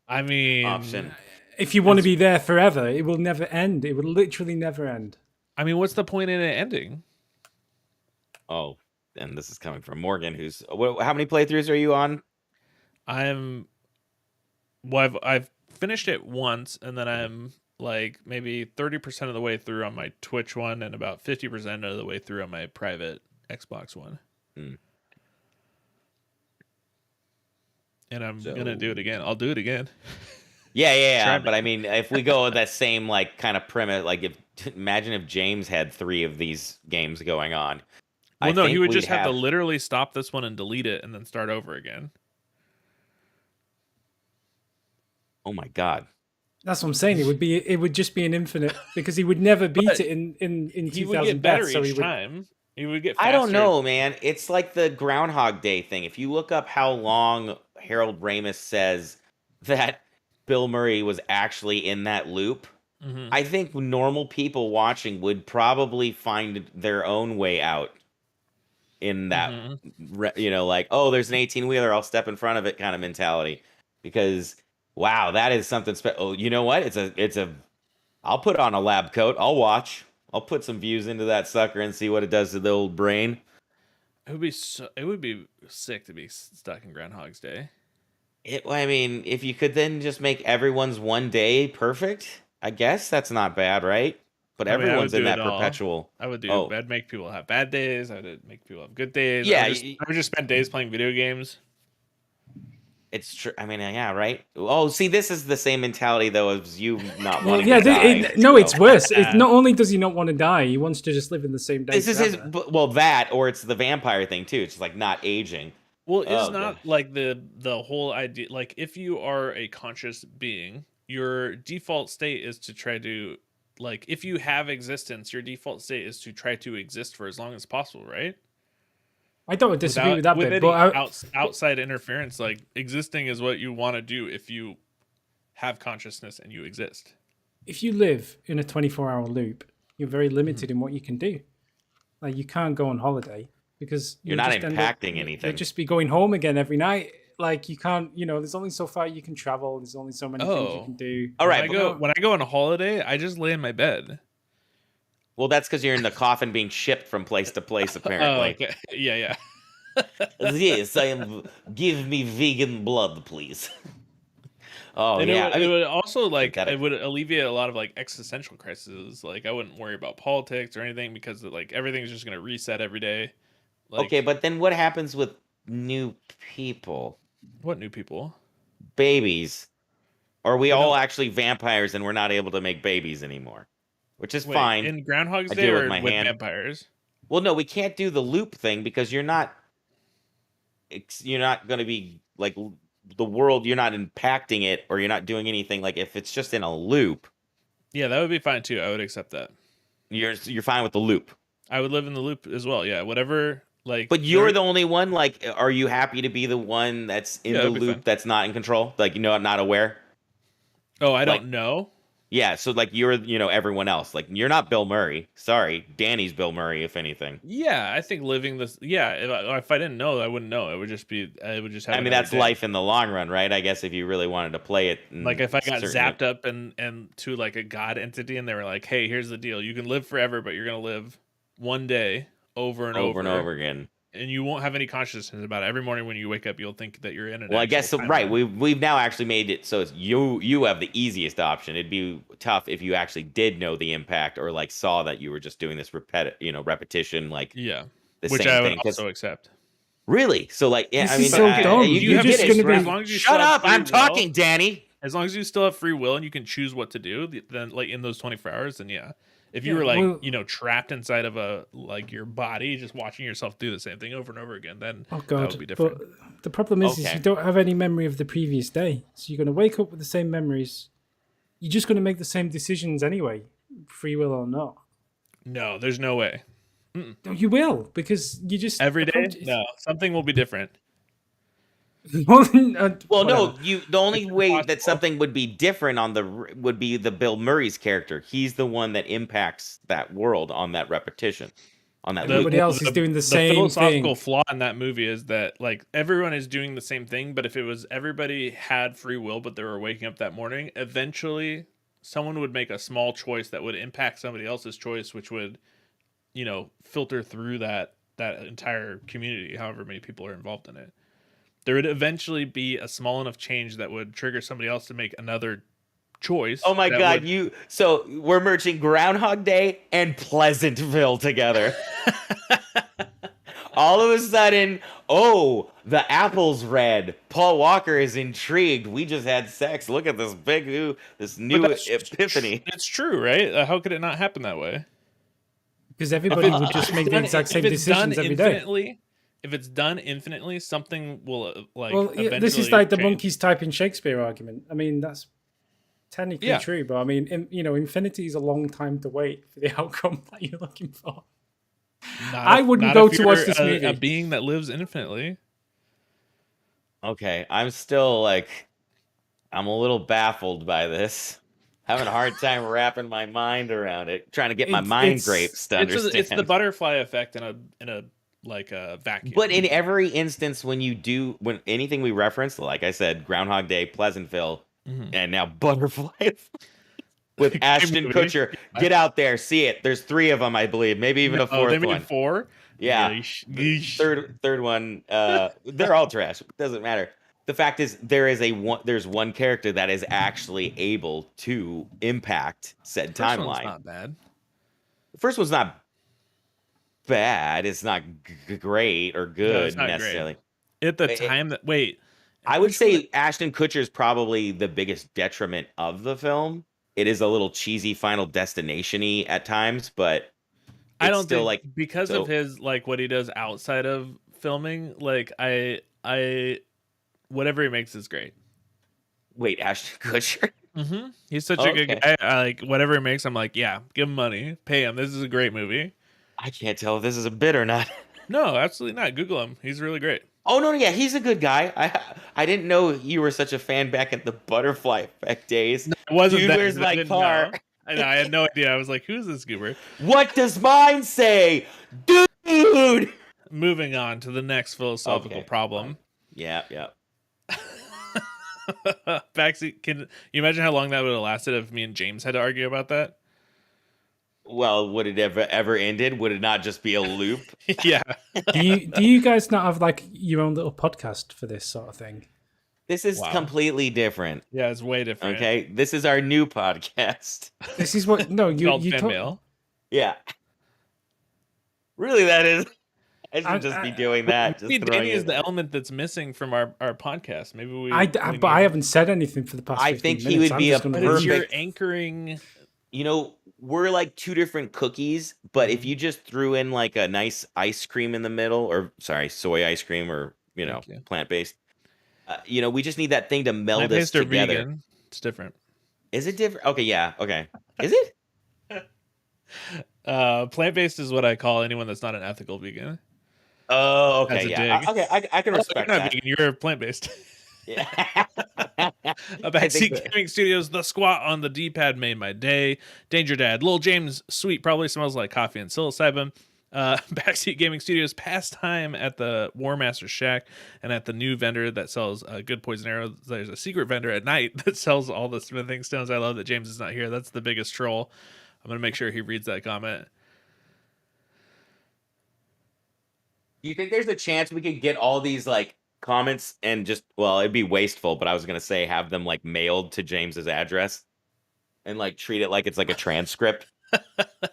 I mean, option. If you want to be there forever, it will never end. It will literally never end. I mean, what's the point in it ending? Oh, and this is coming from Morgan, who's how many playthroughs are you on? I've finished it once, and then I'm like maybe 30% of the way through on my Twitch one, and about 50% of the way through on my private Xbox one. And I'm gonna do it again. I'll do it again. Yeah. But I mean, if we go with that same like kind of premise, like imagine if James had 3 of these games going on. Well, no, he would just have to literally stop this one and delete it, and then start over again. Oh my god. That's what I'm saying. It would just be an infinite because he would never beat But it in He 2000 would get better deaths, so each time. He would get faster. I don't know, man. It's like the Groundhog Day thing. If you look up how long Harold Ramis says that Bill Murray was actually in that loop, I think normal people watching would probably find their own way out in that, like, oh, there's an 18-wheeler, I'll step in front of it kind of mentality. Because Wow, that is something special. Oh, you know what? It's a. I'll put on a lab coat. I'll watch. I'll put some views into that sucker and see what it does to the old brain. It would be sick to be stuck in Groundhog's Day. I mean, if you could then just make everyone's one day perfect, I guess that's not bad, right? But I mean, I would everyone's in do that it all. perpetual. Oh, I'd make people have bad days. I'd make people have good days. yeah, I would just spend days playing video games. it's true. I mean, yeah, right. Oh, see, this is the same mentality though as you not Well, wanting yeah, to die. no, so. it's worse. Not only does he not want to die, he wants to just live in the same day. This is his. forever. Well, that or it's the vampire thing too. It's like not aging. Well, it's Oh, not gosh. like the whole idea. Like, if you are a conscious being, your default state is to try to, like, if you have existence, your default state is to try to exist for as long as possible, right? I don't disagree with that bit, any but outside interference, like existing is what you want to do if you have consciousness and you exist. if you live in a 24-hour loop, you're very limited in what you can do. Like, you can't go on holiday because You're not just end impacting you'll anything. just be going home again every night. Like, you can't, there's only so far you can travel. There's only so many things you Oh. can do. All right, When I go on a holiday, I just lay in my bed. well, that's because you're in the coffin being shipped from place to place. Apparently, Oh, okay. Yeah. yes, I am. Give me vegan blood, please. Oh And yeah, it would also synthetic. it would alleviate a lot of like existential crises. Like, I wouldn't worry about politics or anything because like everything's just gonna reset every day. Like, okay, but then what happens with new people, what new people? babies? Are we Well, all no. actually vampires and we're not able to make babies anymore? Which is Wait, fine. in Groundhog's I Day do it with or my with hand. vampires? Well, no, we can't do the loop thing because you're not going to be like the world. You're not impacting it, or you're not doing anything. Like if it's just in a loop, Yeah, that would be fine too. I would accept that. you're fine with the loop. I would live in the loop as well. Yeah, whatever. Like, But you're the only one. Like, are you happy to be the one that's in Yeah, the that'd be loop fine. that's not in control? Like, not aware. Oh, I like- don't know. Yeah, so like you're, everyone else. Like you're not Bill Murray. Sorry, Danny's Bill Murray, if anything. Yeah, I think living this. Yeah, if I didn't know, I wouldn't know. It would just be. I would just have. I mean, another that's day. life in the long run, right? I guess if you really wanted to play it. Like, if I got certain- zapped up and to like a god entity, and they were like, "Hey, here's the deal: you can live forever, but you're gonna live one day over and over and over again. and you won't have any consciousness about it. Every morning when you wake up, you'll think that you're in an. Well, I guess so, actual right. timeline. We've now actually made it so it's you have the easiest option. It'd be tough if you actually did know the impact or like saw that you were just doing this repetition, like Yeah, the which same I would thing. 'Cause- also accept. Really? So like, yeah, This I mean, is so dumb. you You're get just it. gonna be- As long as you Shut still have up! free I'm will- talking, Danny. As long as you still have free will and you can choose what to do, then like in those 24 hours, then yeah. If you Yeah, were like, well- trapped inside of your body, just watching yourself do the same thing over and over again, then Oh that god! would be different. But the problem is Okay. you don't have any memory of the previous day, so you're going to wake up with the same memories. You're just going to make the same decisions anyway, free will or not. No, there's no way. No, you will, because you just Every day? approach- No, something will be different. Well, Whatever. no, the only way that Possible. something would be different would be the Bill Murray's character. He's the one that impacts that world on that repetition, on that loop. Everybody else is doing the same philosophical thing. flaw in that movie is that like everyone is doing the same thing, but if it was everybody had free will, but they were waking up that morning, eventually someone would make a small choice that would impact somebody else's choice, which would, filter through that entire community, however many people are involved in it. There would eventually be a small enough change that would trigger somebody else to make another choice. Oh my that God! would- So we're merging Groundhog Day and Pleasantville together. All of a sudden, oh, the apple's red. Paul Walker is intrigued. We just had sex. Look at this this new that's epiphany. It's true, right? How could it not happen that way? Because everybody would just make the exact same decisions every day. If it's done infinitely, something will Well, yeah, this is eventually like the change. monkeys typing Shakespeare argument. I mean, that's technically Yeah. true, but I mean, infinity is a long time to wait for the outcome that you're looking for. Not I if- wouldn't not go if to watch you're this a movie. being that lives infinitely. Okay, I'm still I'm a little baffled by this. Having a hard time wrapping my mind around it. Trying to get my mind grapes to understand. It's the butterfly effect in a vacuum. But in every instance, when anything we reference, like I said, Groundhog Day, Pleasantville, and now Butterfly with Great Ashton movie. Kutcher. Get out there, see it. There's 3 of them, I believe, maybe even a Oh, fourth they made one. 4. Yeah, Yeesh. third one. They're all trash. It doesn't matter. The fact is, there's one character that is actually able to impact said First one's timeline. not bad. The first one's not bad. It's not great or No, good it's not necessarily. great. At the It- time that I would say Ashton Kutcher is probably the biggest detriment of the film. It is a little cheesy Final Destination-y at times, but I it's don't still think like because so- of his like what he does outside of filming, like I whatever he makes is great. Wait, Ashton Kutcher? He's such a good Okay. guy. I like whatever he makes. I'm like, yeah, give him money, pay him. This is a great movie. I can't tell if this is a bit or not. No, absolutely not. Google him. He's really great. Oh no, yeah, he's a good guy. I didn't know you were such a fan back at the Butterfly Effect days. It wasn't Dude, that, where's I my didn't car? know. I know. I had no idea. I was like, who's this goober? What does mine say, dude? Moving on to the next philosophical Okay, problem. Yeah. Backseat. Can you imagine how long that would have lasted if me and James had to argue about that? Well, would it ever ended? Would it not just be a loop? Yeah. Do you guys not have like your own little podcast for this sort of thing? This is Wow. completely different. Yeah, it's way different. Okay, this is our new podcast. This is what no It's you called you fan talk, mail. Yeah, really, that is. I should I- just be I- doing that. Just Maybe throwing Danny it is the in. element that's missing from our podcast. Maybe we. but I haven't said anything for the past. I 15 think he minutes. would I'm be just a gonna But leave it's you. your perfect- anchoring. You know, we're like 2 different cookies, but if you just threw in like a nice ice cream in the middle, or sorry, soy ice cream, or Thank you. plant-based, we just need that thing to meld us Plant-based or together. vegan. It's different. Is it different? Okay, yeah, okay. Is it? Plant-based is what I call anyone that's not an ethical vegan. Oh, That's okay, a yeah. dig. Okay, I can You're respect not that. vegan. You're plant-based. Yeah. A I Backseat think that- Gaming Studios, the squat on the D-pad made my day. Danger Dad, Lil James, sweet, probably smells like coffee and psilocybin. Backseat Gaming Studios, pastime at the War Master Shack and at the new vendor that sells good poison arrows. There's a secret vendor at night that sells all the smithing stones. I love that James is not here. That's the biggest troll. I'm gonna make sure he reads that comment. Do you think there's a chance we could get all these like comments and just it'd be wasteful, but I was gonna say have them like mailed to James's address and like treat it like it's like a transcript.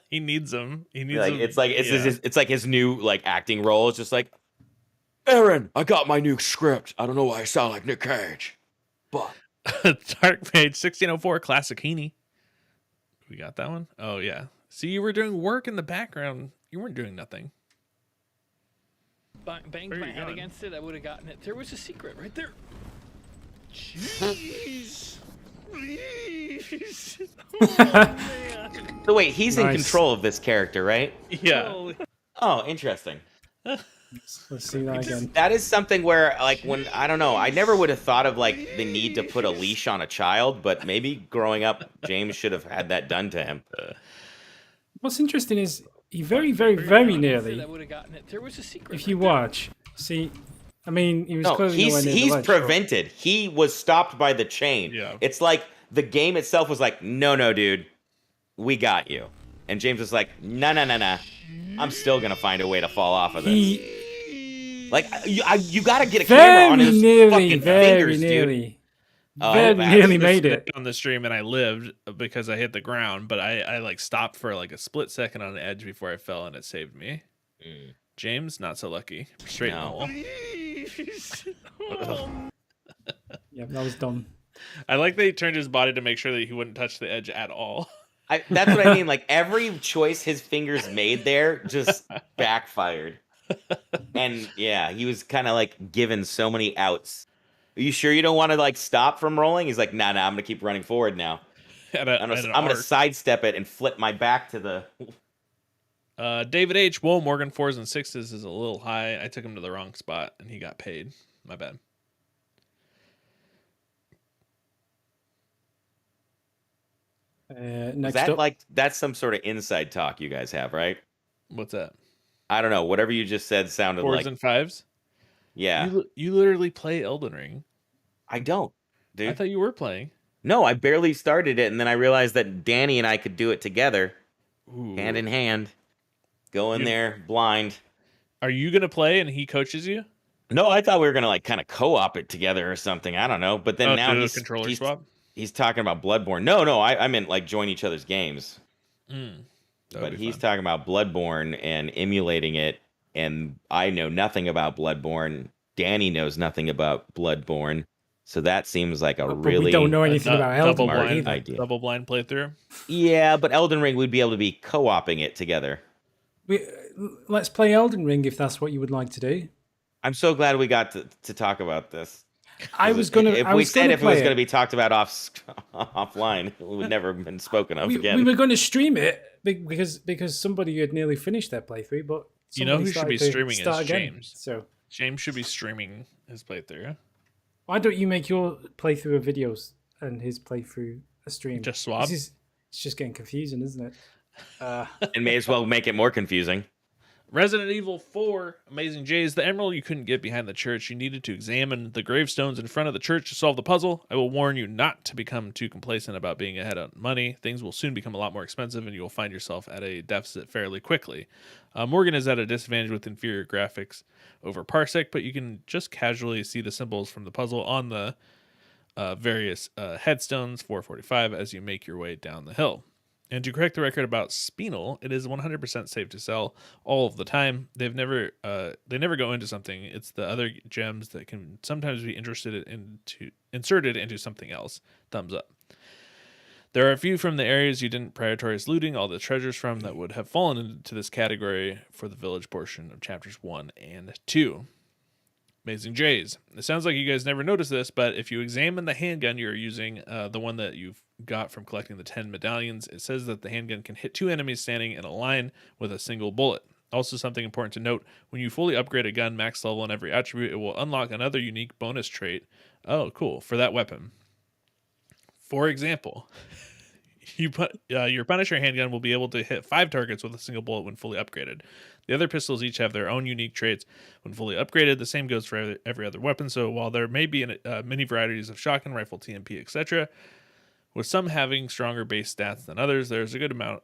He needs them. He needs Like them. it's like Yeah. it's like his new like acting role. It's just like, Aaron, I got my new script. I don't know why I sound like Nick Cage, but Dark Page 1604 Classic Heaney. We got that one? Oh, yeah. See, you were doing work in the background. You weren't doing nothing. Banged Where are my you head going? against it, I would have gotten it. There was a secret right there. Jeez. Please. Oh, man. so wait, he's in Nice. control of this character, right? Yeah. Holy- Oh, interesting. Let's see that again. That is something where, like, when I don't know, I never would have thought of like the need to put a leash on a child, but maybe growing up, James should have had that done to him. What's interesting is he very, very, very I nearly. would have gotten it. There was a secret. If you right there. watch, see, I mean, he was No, clearly nowhere near the he's ledge, but- prevented. He was stopped by the chain. Yeah. It's like the game itself was like, no, dude, we got you. And James was like, no. I'm still gonna find a way to fall off of this. He Like, you gotta get a camera on very his nearly, fucking very fingers, dude. nearly, Oh, very bad. nearly Just made it. slipped on the stream and I lived because I hit the ground, but I like stopped for like a split second on the edge before I fell and it saved me. Mm. James, not so lucky. Straight in the No. hole. Please. Oh, Yeah, that was dumb. I like that he turned his body to make sure that he wouldn't touch the edge at all. That's what I mean. Like, every choice his fingers made there just backfired. And yeah, he was kind of like given so many outs. Are you sure you don't want to like stop from rolling? He's like, nah, I'm gonna keep running forward now. At I'm an gonna arc. sidestep it and flip my back to the. David H. Whoa, Morgan 4s and 6s is a little high. I took him to the wrong spot and he got paid. My bad. Is Next that up, like that's some sort of inside talk you guys have, right? What's that? I don't know. Whatever you just said sounded 4s like and 5s? yeah. You literally play Elden Ring. I don't, dude. I thought you were playing. No, I barely started it, and then I realized that Danny and I could do it together, Ooh. hand in hand. Go in You- there blind. Are you gonna play and he coaches you? No, I thought we were gonna like kind of co-op it together or something. I don't know. But then now do a he's controller he's swap. he's talking about Bloodborne. No, I meant like join each other's games. That'd But be he's fun. talking about Bloodborne and emulating it, and I know nothing about Bloodborne. Danny knows nothing about Bloodborne, so that seems like a But really we don't know A anything about double Elden Ring blind, either. idea. double blind playthrough. Yeah, but Elden Ring we'd be able to be co-oping it together. Let's play Elden Ring if that's what you would like to do. I'm so glad we got to talk about this. I was gonna. If I we was said gonna if it was play going to be talked about offline, it would never have been spoken of we again. were going to stream it because somebody had nearly finished their playthrough, but You know who should be streaming is James. So James should be streaming his playthrough. why don't you make your playthrough of videos and his playthrough a stream? Just swap. It's just getting confusing, isn't it? And may as well make it more confusing. Resident Evil 4, Amazing J's, the emerald you couldn't get behind the church. You needed to examine the gravestones in front of the church to solve the puzzle. I will warn you not to become too complacent about being ahead on money. Things will soon become a lot more expensive, and you will find yourself at a deficit fairly quickly. Morgan is at a disadvantage with inferior graphics over Parsec, but you can just casually see the symbols from the puzzle on the various headstones, 445, as you make your way down the hill. And to correct the record about Spinel, it is 100% safe to sell all of the time. They never go into something. It's the other gems that can sometimes be inserted into something else. Thumbs up. There are a few from the areas you didn't prioritize looting all the treasures from that would have fallen into this category for the village portion of chapters 1 and 2. Amazing J's. It sounds like you guys never noticed this, but if you examine the handgun you're using, the one that you've got from collecting the 10 medallions, it says that the handgun can hit 2 enemies standing in a line with a single bullet. Also, something important to note, when you fully upgrade a gun max level in every attribute, it will unlock another unique bonus trait. Oh, cool. For that weapon. For example, your Punisher handgun will be able to hit 5 targets with a single bullet when fully upgraded. The other pistols each have their own unique traits when fully upgraded. The same goes for every other weapon, so while there may be many varieties of shotgun, rifle, TMP, etc., with some having stronger base stats than others, there's a good amount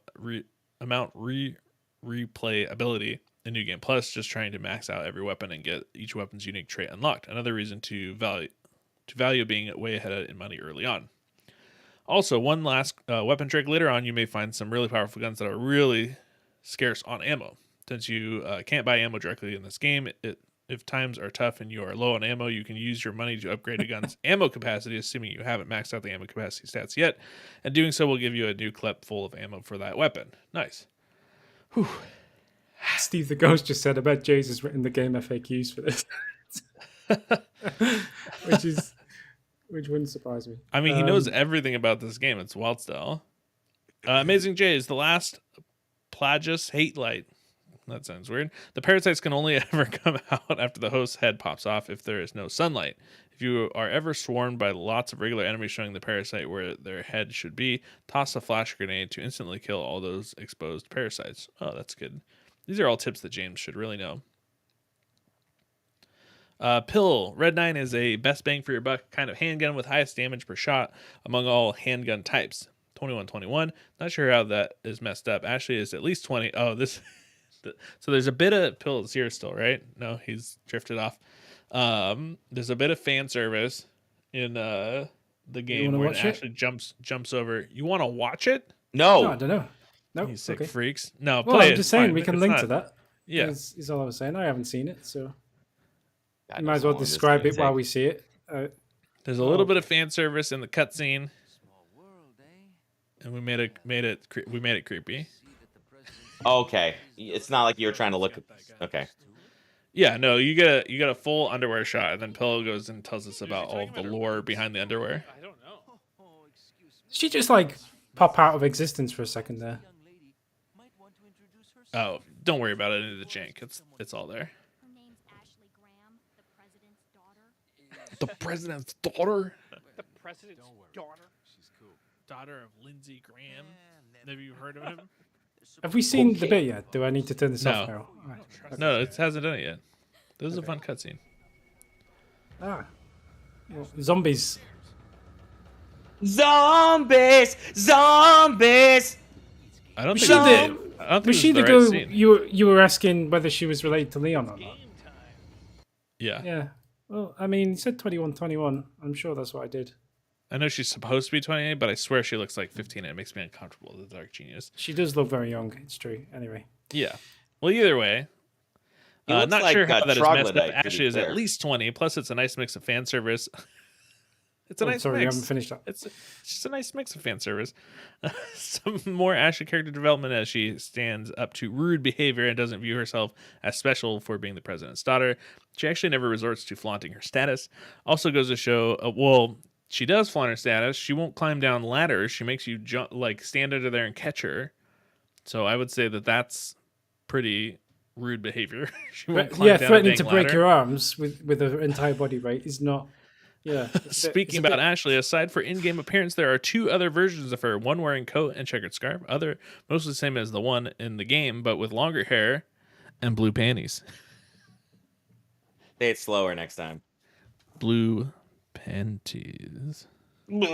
replayability in New Game Plus, just trying to max out every weapon and get each weapon's unique trait unlocked. Another reason to value being way ahead in money early on. Also, one last weapon trick. Later on, you may find some really powerful guns that are really scarce on ammo. Since you can't buy ammo directly in this game, if times are tough and you are low on ammo, you can use your money to upgrade a gun's ammo capacity, assuming you haven't maxed out the ammo capacity stats yet. And doing so will give you a new clip full of ammo for that weapon. Nice. Whew. Steve the Ghost just said, I bet Jays has written the game FAQs for this. Which wouldn't surprise me. I mean, he knows everything about this game. It's wild style. Amazing J is the last Plagius hate light. That sounds weird. The parasites can only ever come out after the host's head pops off if there is no sunlight. If you are ever swarmed by lots of regular enemies showing the parasite where their head should be, toss a flash grenade to instantly kill all those exposed parasites. Oh, that's good. These are all tips that James should really know. Pill. Red 9 is a best bang for your buck kind of handgun with highest damage per shot among all handgun types. 2121. Not sure how that is messed up. Ashley is at least 20. Oh, this... So there's a bit of Pills here still, right? No, he's drifted off. There's a bit of fan service in the game where Ashley jumps over. You want to watch it? No. No, I don't know. No, You sick okay. freaks. No, Well, play I'm it. just saying Fine. we can It's link not- to that. Yeah. Is all I was saying. I haven't seen it, so God you might knows as well how long this describe is it gonna while take. we see it. There's a little bit of fan service in the cutscene, and we made it creepy. Okay, it's not like you were trying to look. Okay. Yeah, no, you get a full underwear shot, and then Pillow goes and tells us about all of the lore behind the underwear. I don't know. She just like pop out of existence for a second there. Oh, don't worry about it. Into the jank. It's all there. Her name's Ashley Graham, the president's daughter. The president's daughter. The president's daughter. Daughter of Lindsey Graham. Have you heard of him? Have we seen the bit yet? Do I need to turn this off No. now? Right. No, it hasn't done it yet. This is a fun cutscene. Ah. Well, zombies. Zombies! Zombies! I don't Was think. she I the don't think was this she is the the right girl scene. you were asking whether she was related to Leon or not? Game time. Yeah. Yeah. Well, I mean, you said 21, 21. I'm sure that's what I did. I know she's supposed to be 28, but I swear she looks like 15 and it makes me uncomfortable, the Dark Genius. She does look very young. It's true. Anyway. Yeah. Well, either way, He looks not like sure how a that is messed up. troglodyte, to be Ashley is at fair. least 20. Plus, it's a nice mix of fan service. It's a Oh, nice sorry, you mix. haven't finished that. It's just a nice mix of fan service. Some more Ashley character development as she stands up to rude behavior and doesn't view herself as special for being the president's daughter. She actually never resorts to flaunting her status. Also goes to show, she does flaunt her status. She won't climb down ladders. She makes you jump, like stand under there and catch her. So I would say that that's pretty rude behavior. She won't climb Yeah, down a threatening dang to break ladder. your arms with her entire body weight is not. Yeah. Speaking about Ashley, aside for in-game appearance, there are two other versions of her. One wearing coat and checkered scarf. Other, mostly the same as the one in the game, but with longer hair and blue panties. Say it slower next time. Blue panties. Moving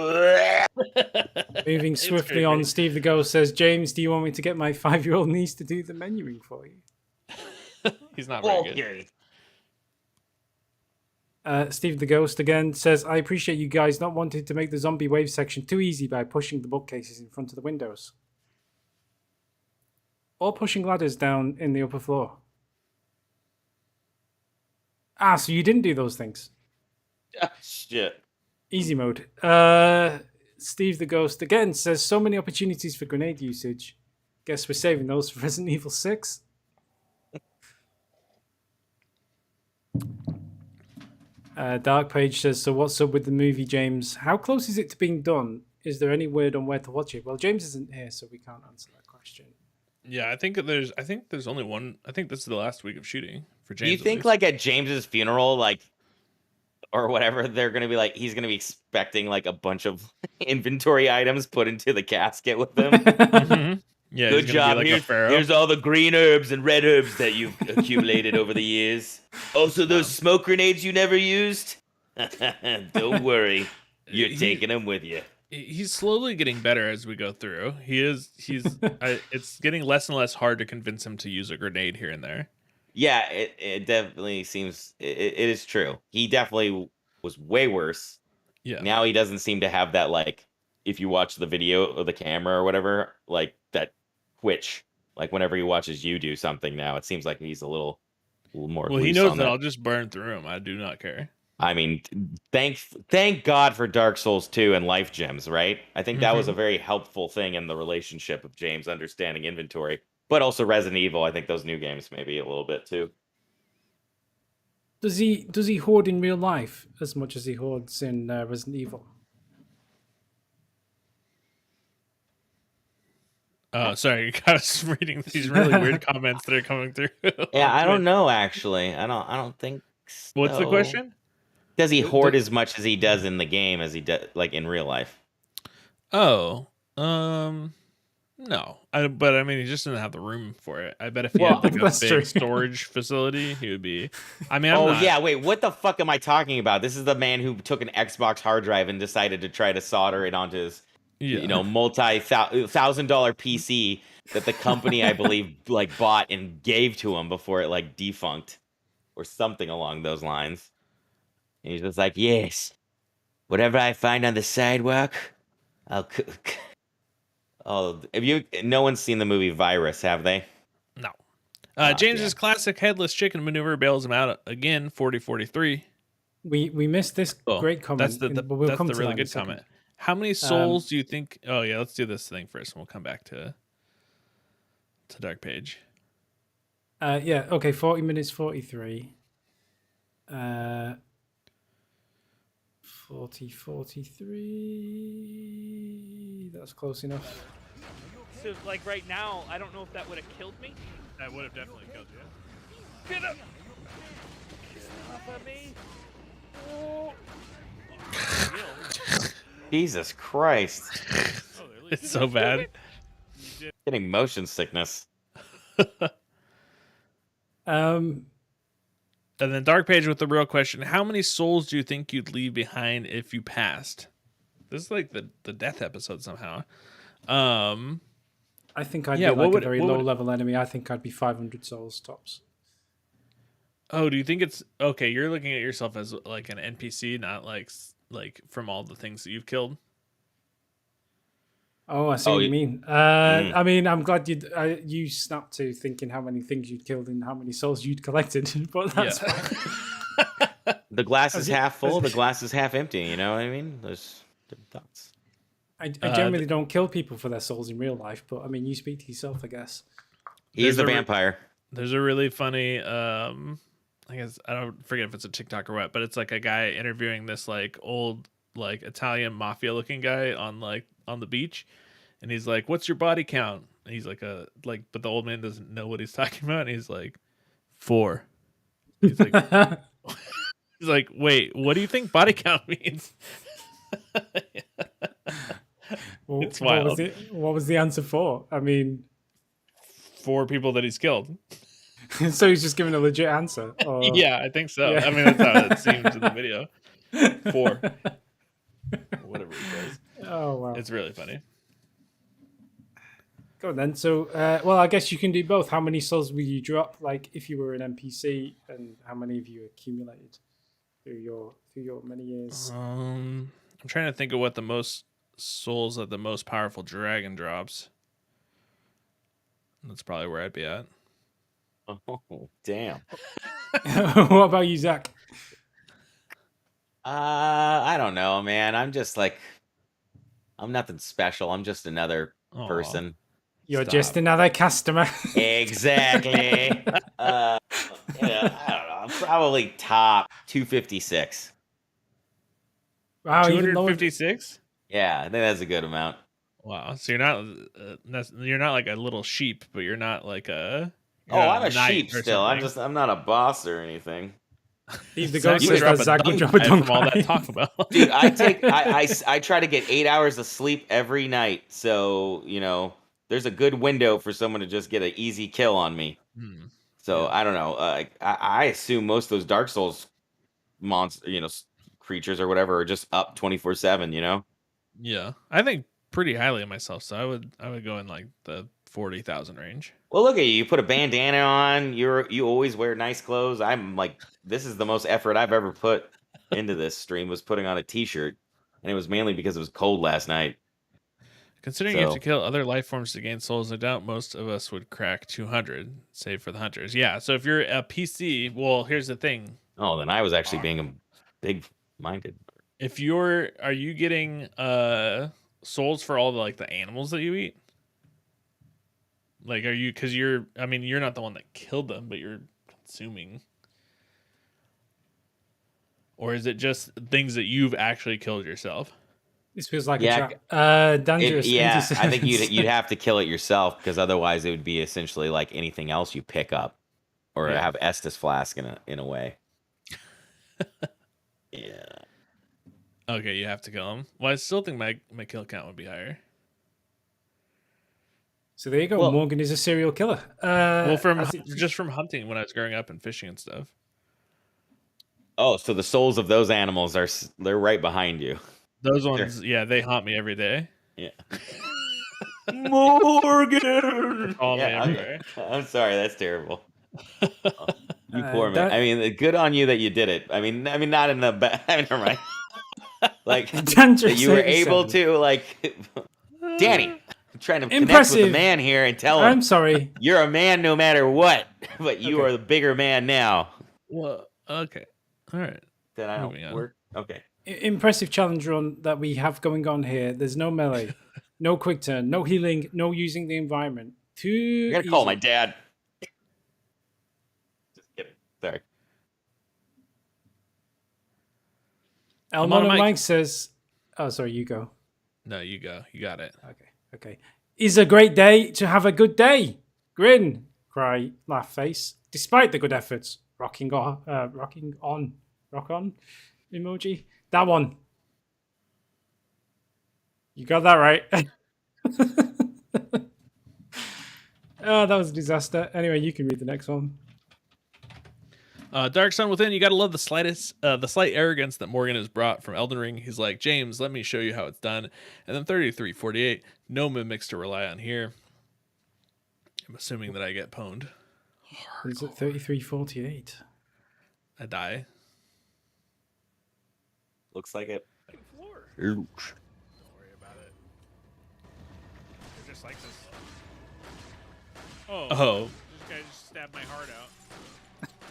swiftly on, creepy. Steve the Ghost says, "James, do you want me to get my 5-year-old niece to do the menuing for you?" He's not very good. Okay. Steve the Ghost again says, "I appreciate you guys not wanting to make the zombie wave section too easy by pushing the bookcases in front of the windows. Or pushing ladders down in the upper floor." Ah, so you didn't do those things. Shit. Easy mode. Steve the Ghost again says, "So many opportunities for grenade usage. Guess we're saving those for Resident Evil 6. Dark Page says, "So what's up with the movie, James? How close is it to being done? Is there any word on where to watch it?" Well, James isn't here, so we can't answer that question. Yeah, I think there's only one. I think this is the last week of shooting for James. Do you at think least. like at James's funeral, like or whatever, they're gonna be like he's gonna be expecting like a bunch of inventory items put into the casket with him? Mhm. Yeah, Good he's gonna be job. like a pharaoh. Here's all the green herbs and red herbs that you've accumulated over the years. Also, those smoke grenades you never used. Don't worry, you're taking them with you. He's slowly getting better as we go through. He's it's getting less and less hard to convince him to use a grenade here and there. Yeah, it definitely seems it is true. He definitely was way worse. Yeah. Now he doesn't seem to have that, like, if you watch the video of the camera or whatever, like that twitch. Like whenever he watches you do something now, it seems like he's a little more. Well, he loose knows on that I'll just burn through him. I do not care. I mean, thank God for Dark Souls 2 and life gems, right? I think that was a very helpful thing in the relationship of James understanding inventory, but also Resident Evil. I think those new games maybe a little bit too. Does he hoard in real life as much as he hoards in Resident Evil? Oh, sorry, I was reading these really weird comments that are coming through. Yeah, I don't know actually. I don't think. What's the so. question? Does he hoard as much as he does in the game as he does like in real life? Oh, no. But I mean, he just doesn't have the room for it. I bet if he Well, had like a that's big true. storage facility, he would be. I mean, I'm Oh not- yeah, wait, what the fuck am I talking about? This is the man who took an Xbox hard drive and decided to try to solder it onto his yeah. multi-$1,000 PC that the company I believe like bought and gave to him before it like defunct or something along those lines. And he's just like, yes, whatever I find on the sidewalk, I'll cook. Oh, no one's seen the movie Virus, have they? No. Ah, James's damn. classic headless chicken maneuver bails him out again. 40-43. We missed this Oh, great comment. That's the but we'll that's come the to really that in a good second. comment. How many souls do you think? Oh yeah, let's do this thing first, and we'll come back to Dark Page. Yeah, okay, 40 minutes 43. 43. That's close enough. So, like right now, I don't know if that would have killed me. That would have definitely killed you. Get up! Get off of me! Oh. Jesus Christ. It's so bad. Getting motion sickness. Um, And then Dark Page with the real question: how many souls do you think you'd leave behind if you passed? This is like the death episode somehow. I think I'd Yeah, be what like would- a very what would- low level enemy. I think I'd be 500 souls tops. Oh, do you think it's okay? You're looking at yourself as like an NPC, not like from all the things that you've killed. Oh, I see Oh, what you you- mean. Mm. I mean, I'm glad you snapped to thinking how many things you'd killed and how many souls you'd collected. But that's fine. The glass As is it- half full. as- The glass is half empty. You know what I mean? There's different thoughts. I generally don't kill people for their souls in real life, but I mean, you speak to yourself, I guess. He's There's the a re- vampire. There's a really funny I guess I don't forget if it's a TikTok or what, but it's like a guy interviewing this like old like Italian mafia looking guy on the beach, and he's like, "What's your body count?" And he's like but the old man doesn't know what he's talking about, and he's like, 4. He's like, he's like, "Wait, what do you think body count means?" Well, It's what wild. what was the answer for? I mean, 4 people that he's killed. so he's just giving a legit answer. Or... Yeah, I think so. Yeah. I mean, that's how it seems in the video. 4. Whatever he says. Oh wow. It's really funny. Go on then. So, well, I guess you can do both. How many souls will you drop, like if you were an NPC, and how many of you accumulated through your many years? I'm trying to think of what the most souls that the most powerful dragon drops. That's probably where I'd be at. Oh, damn. What about you, Zach? I don't know, man. I'm just like, I'm nothing special. I'm just another Aw. person. You're Stop. just another customer. Exactly. I don't know. I'm probably top 256. Wow, even lower. 256? Yeah, I think that's a good amount. Wow. So you're not like a little sheep, but you're not like a. Oh, you're not I'm a knight sheep or still. something. I'm not a boss or anything. Steve the Zach Ghost would says drop that a Zach would dunk drop a dive dunk from all that dive. Taco Bell. Dude, I try to get 8 hours of sleep every night. So, there's a good window for someone to just get an easy kill on me. Hmm. So Yeah. I don't know. I assume most of those Dark Souls creatures or whatever are just up 24/7. Yeah, I think pretty highly of myself, so I would go in like the 40,000 range. Well, look at you. You put a bandana on. You always wear nice clothes. I'm like, this is the most effort I've ever put into this stream, was putting on a t-shirt, and it was mainly because it was cold last night. Considering you have So- to kill other life forms to gain souls, I doubt most of us would crack 200, save for the hunters. Yeah, so if you're a PC, well, here's the thing. Oh, then I was actually being a big-minded. If are you getting souls for all the animals that you eat? Like, are you, because you're not the one that killed them, but you're consuming. Or is it just things that you've actually killed yourself? This feels like Yeah, a trap. Dangerous. Yeah, 87. I think you'd have to kill it yourself, because otherwise it would be essentially like anything else you pick up, or Yeah. have Estus flask in a way. Yeah. Okay, you have to kill them. Well, I still think my kill count would be higher. So there you go. Well- Morgan is a serial killer. Well, as it- just from hunting when I was growing up and fishing and stuff. Oh, so the souls of those animals they're right behind you. Those ones, yeah, they haunt me every day. Yeah. Morgan. Call me Yeah, everywhere. I'm sorry, that's terrible. Oh, you poor man. that- I mean, good on you that you did it. I mean, not in the bad. Never mind. Like Dangerous that you were 87. able to Danny. I'm trying to connect with Impressive. the man here and tell I'm him sorry. you're a man no matter what, but you Okay. are the bigger man now. Well, okay, all right. That I Moving don't on. work. Okay. Impressive challenge run that we have going on here. There's no melee, no quick turn, no healing, no using the environment. I gotta call easy. my dad. Just kidding. Sorry. I'm on Elmon a and mic. Mike says, "Oh, sorry, you go." No, you go. You got it. Okay. Is a great day to have a good day. Grin, cry, laugh face. Despite the good efforts, rock on emoji. That one. You got that right. Oh, that was a disaster. Anyway, you can read the next one. Dark Sun Within, you gotta love the slight arrogance that Morgan has brought from Elden Ring. He's like, James, let me show you how it's done. And then 3348, no mimics to rely on here. I'm assuming that I get pwned. Is it 3348? I die. Looks like it. Floor. Don't worry about it. They're just like this. Oh. This guy just stabbed my heart out.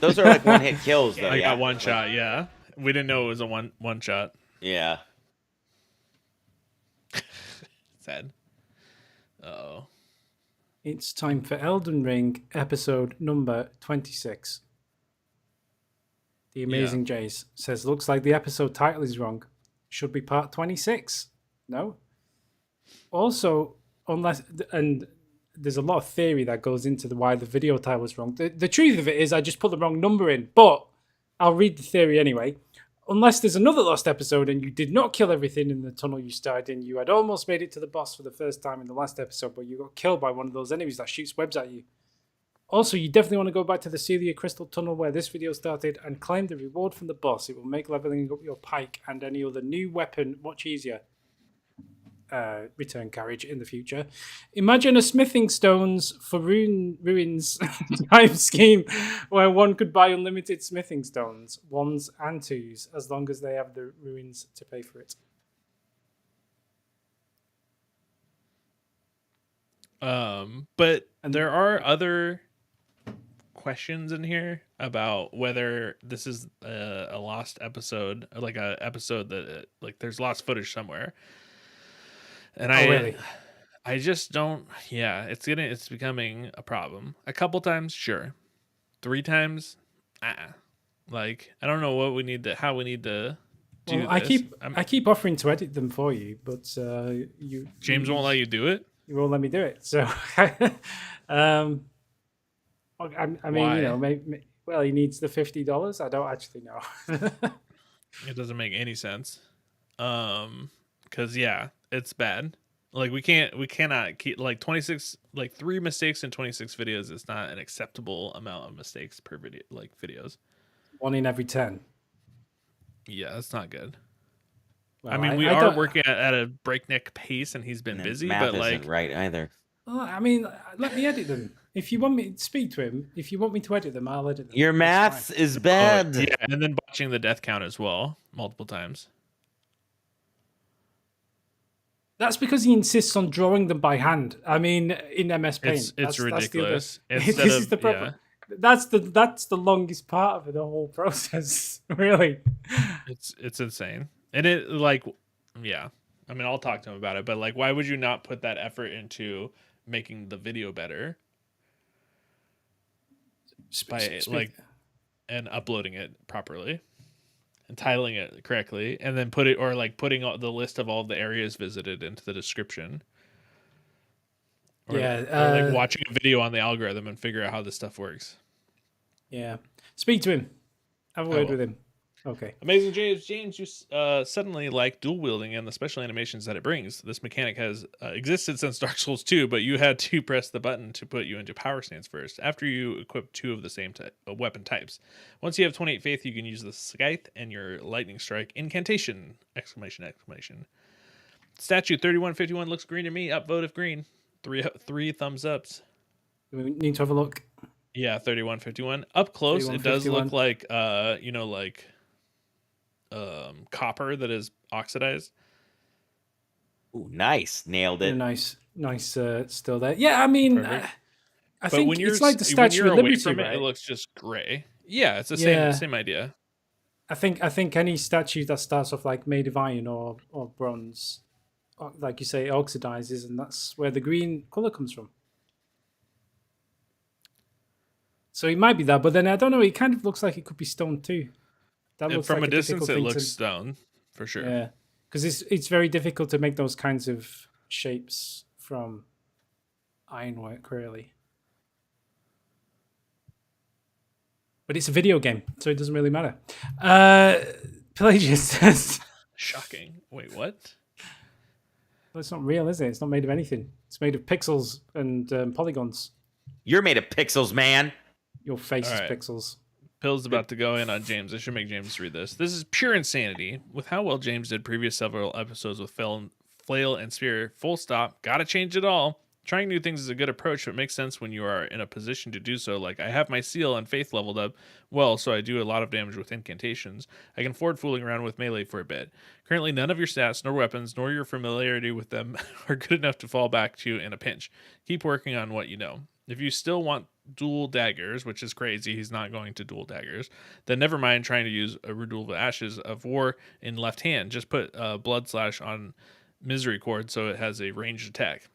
Those are like one-hit kills, though. I yeah. got one shot, yeah. We didn't know it was a one shot. Yeah. Sad. Uh-oh. It's time for Elden Ring episode number 26. The Amazing Jace says, looks like the episode title is wrong. Should be part 26. No? Also, and there's a lot of theory that goes into why the video title was wrong. The truth of it is I just put the wrong number in, but I'll read the theory anyway. Unless there's another lost episode and you did not kill everything in the tunnel you started in, you had almost made it to the boss for the first time in the last episode, but you got killed by one of those enemies that shoots webs at you. Also, you definitely want to go back to the Celia Crystal Tunnel where this video started and claim the reward from the boss. It will make leveling up your pike and any other new weapon much easier. Return carriage in the future. Imagine a smithing stones for ruins type scheme where one could buy unlimited smithing stones, 1s and 2s, as long as they have the ruins to pay for it. But there are other questions in here about whether this is a lost episode, like a episode that like there's lost footage somewhere. And really? I just don't. Yeah, it's becoming a problem. A couple times, sure. 3 times, like I don't know what we need to, how we need to do this. I keep offering to edit them for you, but James won't let you do it. You won't let me do it. So, I mean, Why? you know, maybe, well, he needs the $50. I don't actually know. It doesn't make any sense. Because yeah, it's bad. Like we cannot keep like 26, like 3 mistakes in 26 videos is not an acceptable amount of mistakes per video, like videos. 1 in every 10. Yeah, that's not good. Well, I mean, we are working at a breakneck pace, and he's been busy, Math but like, isn't right either. Well, I mean, let me edit them. If you want me to speak to him, if you want me to edit them, I'll edit them. Your That's maths fine. is bad. yeah, and then botching the death count as well, multiple times. That's because he insists on drawing them by hand. I mean, in MS Paint. It's ridiculous. This is the problem. That's the longest part of the whole process, really. It's insane. And it like, yeah. I mean, I'll talk to him about it, but like, why would you not put that effort into making the video better by like and uploading it properly, and titling it correctly, and then putting the list of all the areas visited into the description? Or, Yeah, or like watching a video on the algorithm and figure out how this stuff works. Yeah, speak to him. Have a word with him. Okay. Amazing James, you suddenly like dual wielding and the special animations that it brings. This mechanic has existed since Dark Souls 2, but you had to press the button to put you into power stance first, after you equip 2 of the same weapon types. Once you have 28 faith, you can use the scythe and your lightning strike incantation! ! Statue 3151 looks green to me. Upvote if green. 3 thumbs ups. We need to have a look. Yeah, 3151. Up close, it does look like copper that is oxidized. Ooh, nice. Nailed it. Nice, still there. Yeah, I mean, I think when it's like the when Statue you're of away Liberty, from right? it looks just gray. Yeah, it's the same idea. I think any statue that starts off like made of iron or bronze, like you say, oxidizes, and that's where the green color comes from. So it might be that, but then I don't know. It kind of looks like it could be stone too. That And looks from like a distance, difficult it thing looks stone for sure. Yeah, because it's very difficult to make those kinds of shapes from ironwork, really. But it's a video game, so it doesn't really matter. Pelagius says, Shocking. Wait, what? well, it's not real, is it? It's not made of anything. It's made of pixels and polygons. You're made of pixels, man. Your face All is right. pixels. Pill's about to go in on James. I should make James read this. This is pure insanity. With how well James did previous several episodes with Flail and Spear, full stop. Gotta change it all. Trying new things is a good approach, but makes sense when you are in a position to do so. Like, I have my Seal and Faith leveled up well, so I do a lot of damage with incantations. I can afford fooling around with melee for a bit. Currently, none of your stats, nor weapons, nor your familiarity with them are good enough to fall back to in a pinch. Keep working on what you know. If you still want dual daggers, which is crazy, he's not going to dual daggers, then never mind trying to use a Redouble of Ashes of War in left hand. Just put Blood Slash on Misery Cord so it has a ranged attack.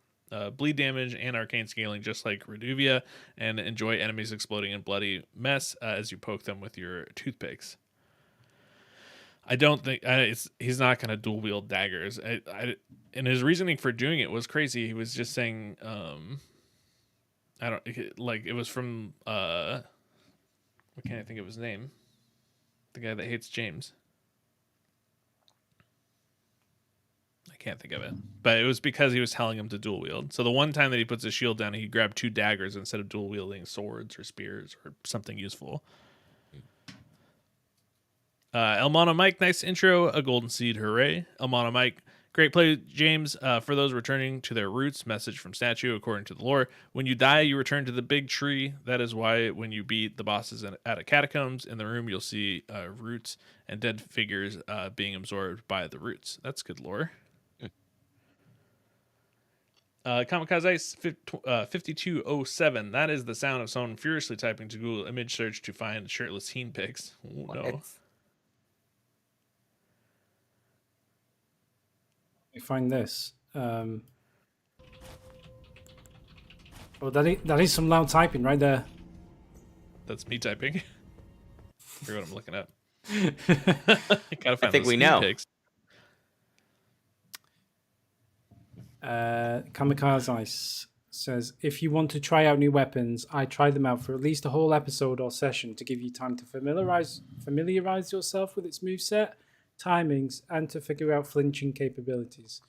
Bleed damage and arcane scaling just like Reduvia, and enjoy enemies exploding in bloody mess as you poke them with your toothpicks. I don't think he's not going to dual wield daggers. And his reasoning for doing it was crazy. He was just saying, I don't like it was from what can't I think of his name? The guy that hates James. I can't think of it, but it was because he was telling him to dual wield. So the one time that he puts his shield down, he grabbed 2 daggers instead of dual wielding swords or spears or something useful. Elmana Mike, nice intro. A golden seed, hooray. Elmana Mike, great play, James. For those returning to their roots, message from statue, according to the lore. When you die, you return to the big tree. That is why when you beat the bosses at a catacombs, in the room you'll see roots and dead figures being absorbed by the roots. That's good lore. Kamikaze Ice 5207. That is the sound of someone furiously typing to Google image search to find shirtless teen pics. Oh, no. Let me find this. Oh, that is some loud typing right there. That's me typing. I forget what I'm looking up. Gotta find I think those we teen know. pics. Kamikaze Ice says, if you want to try out new weapons, I try them out for at least a whole episode or session to give you time to familiarize yourself with its moveset, timings, and to figure out flinching capabilities.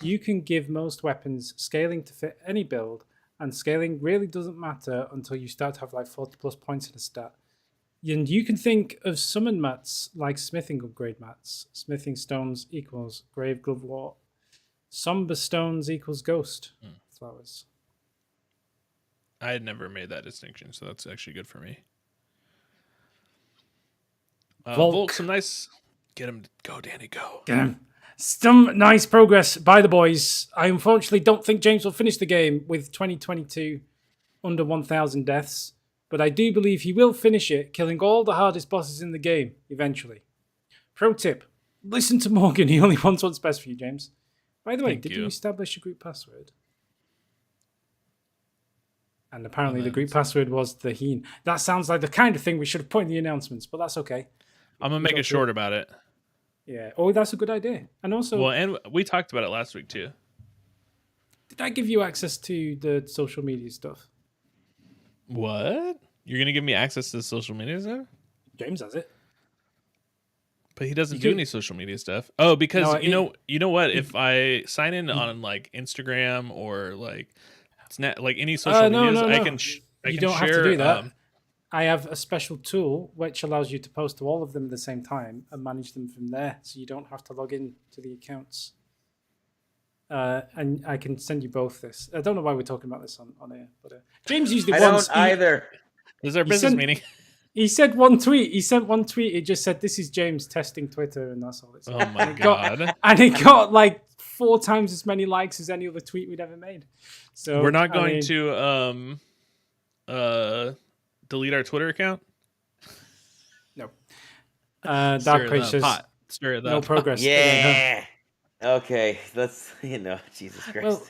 You can give most weapons scaling to fit any build, and scaling really doesn't matter until you start to have like 40 plus points in a stat. And you can think of summon mats like smithing upgrade mats. Smithing stones equals grave glove wart. Somber stones equals ghost flowers. I had never made that distinction, so that's actually good for me. Volk, some nice. Get him. Go, Danny, go. Get him. Some nice progress by the boys. I unfortunately don't think James will finish the game with 2022 under 1,000 deaths, but I do believe he will finish it, killing all the hardest bosses in the game eventually. Pro tip: listen to Morgan. He only wants what's best for you, James. By the way, Thank did you. you establish a group password? And apparently the group password was the Heen. That sounds like the kind of thing we should have put in the announcements, but that's okay. I'm gonna make it short about it. Yeah. Oh, that's a good idea. And also, Well, and we talked about it last week too. did I give you access to the social media stuff? What? You're gonna give me access to social media stuff? James has it. But he doesn't You do could- any social media stuff. Oh, because No, you know what? If I sign in on like Instagram or like like any social medias, I can I You can don't share, have to do that. I have a special tool which allows you to post to all of them at the same time and manage them from there, so you don't have to log in to the accounts. And I can send you both this. I don't know why we're talking about this on air, but James usually I wants. don't either. This is our he business sent- meeting. He said one tweet. He sent one tweet. It just said, "This is James testing Twitter," and that's all it said. Oh my god. And it got like 4 times as many likes as any other tweet we'd ever made. So We're not going to delete our Twitter account. No. Stir Dark Page the says pot. Stir the no pot. progress. Yeah. Okay. Let's, Jesus Christ. Well,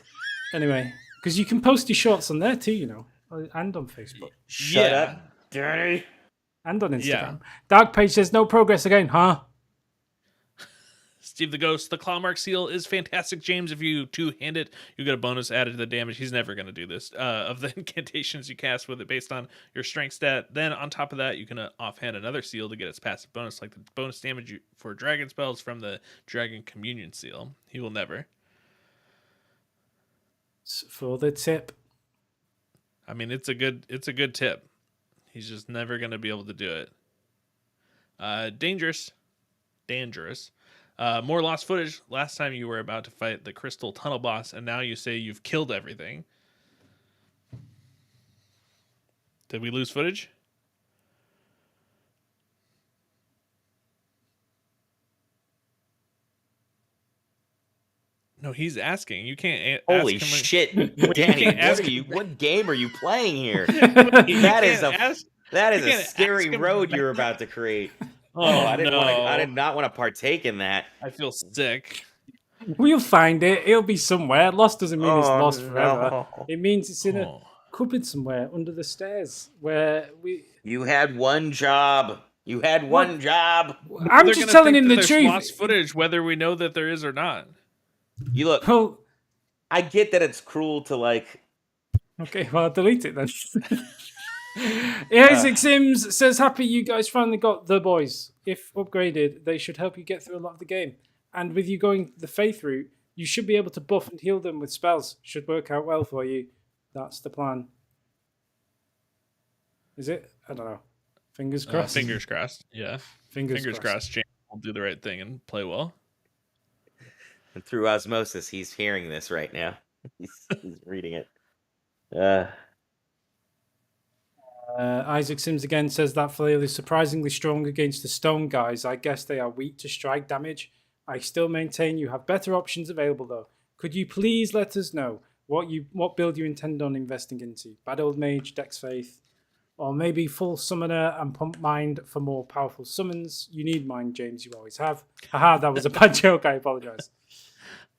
anyway, because you can post your shorts on there too, and on Facebook Shut Yeah. up, Danny. and on Instagram. Yeah. Dark Page says no progress again, huh? Steve the Ghost, the Clawmark Seal is fantastic, James. If you two-hand it, you get a bonus added to the damage. He's never going to do this. Of the incantations you cast with it based on your strength stat. Then on top of that, you can offhand another seal to get its passive bonus, like the bonus damage for dragon spells from the Dragon Communion Seal. He will never. For the tip. I mean, it's a good tip. He's just never going to be able to do it. Dangerous. More lost footage. Last time you were about to fight the Crystal Tunnel boss, and now you say you've killed everything. Did we lose footage? No, he's asking. You can't Holy ask him. shit, You Danny! can't ask him. What game are you playing here? You That is can't a ask- that is you a can't scary ask him road you're back. about to create. Oh, I didn't no. want to. I did not want to partake in that. I feel sick. We'll find it. It'll be somewhere. Lost doesn't mean it's Oh, lost forever. no. It means it's in a Oh. cupboard somewhere under the stairs where we. You had one job. You had one job. I'm They're just gonna telling think him that the there's truth. Lost footage, whether we know that there is or not. You look. Well, I get that it's cruel to like. okay, well, I'll delete it then. Isaac Sims says, happy you guys finally got the boys. If upgraded, they should help you get through a lot of the game. And with you going the faith route, you should be able to buff and heal them with spells. Should work out well for you. That's the plan. Is it? I don't know. Fingers crossed. Fingers crossed. Yeah. Fingers Crossed. James will do the right thing and play well. And through osmosis, he's hearing this right now. He's reading it. Isaac Sims again says that flail is surprisingly strong against the stone guys. I guess they are weak to strike damage. I still maintain you have better options available though. Could you please let us know what build you intend on investing into? Bad Old Mage, Dex Faith, or maybe Full Summoner and Pump Mind for more powerful summons? You need Mind, James, you always have. Haha, that was a bad joke, I apologise.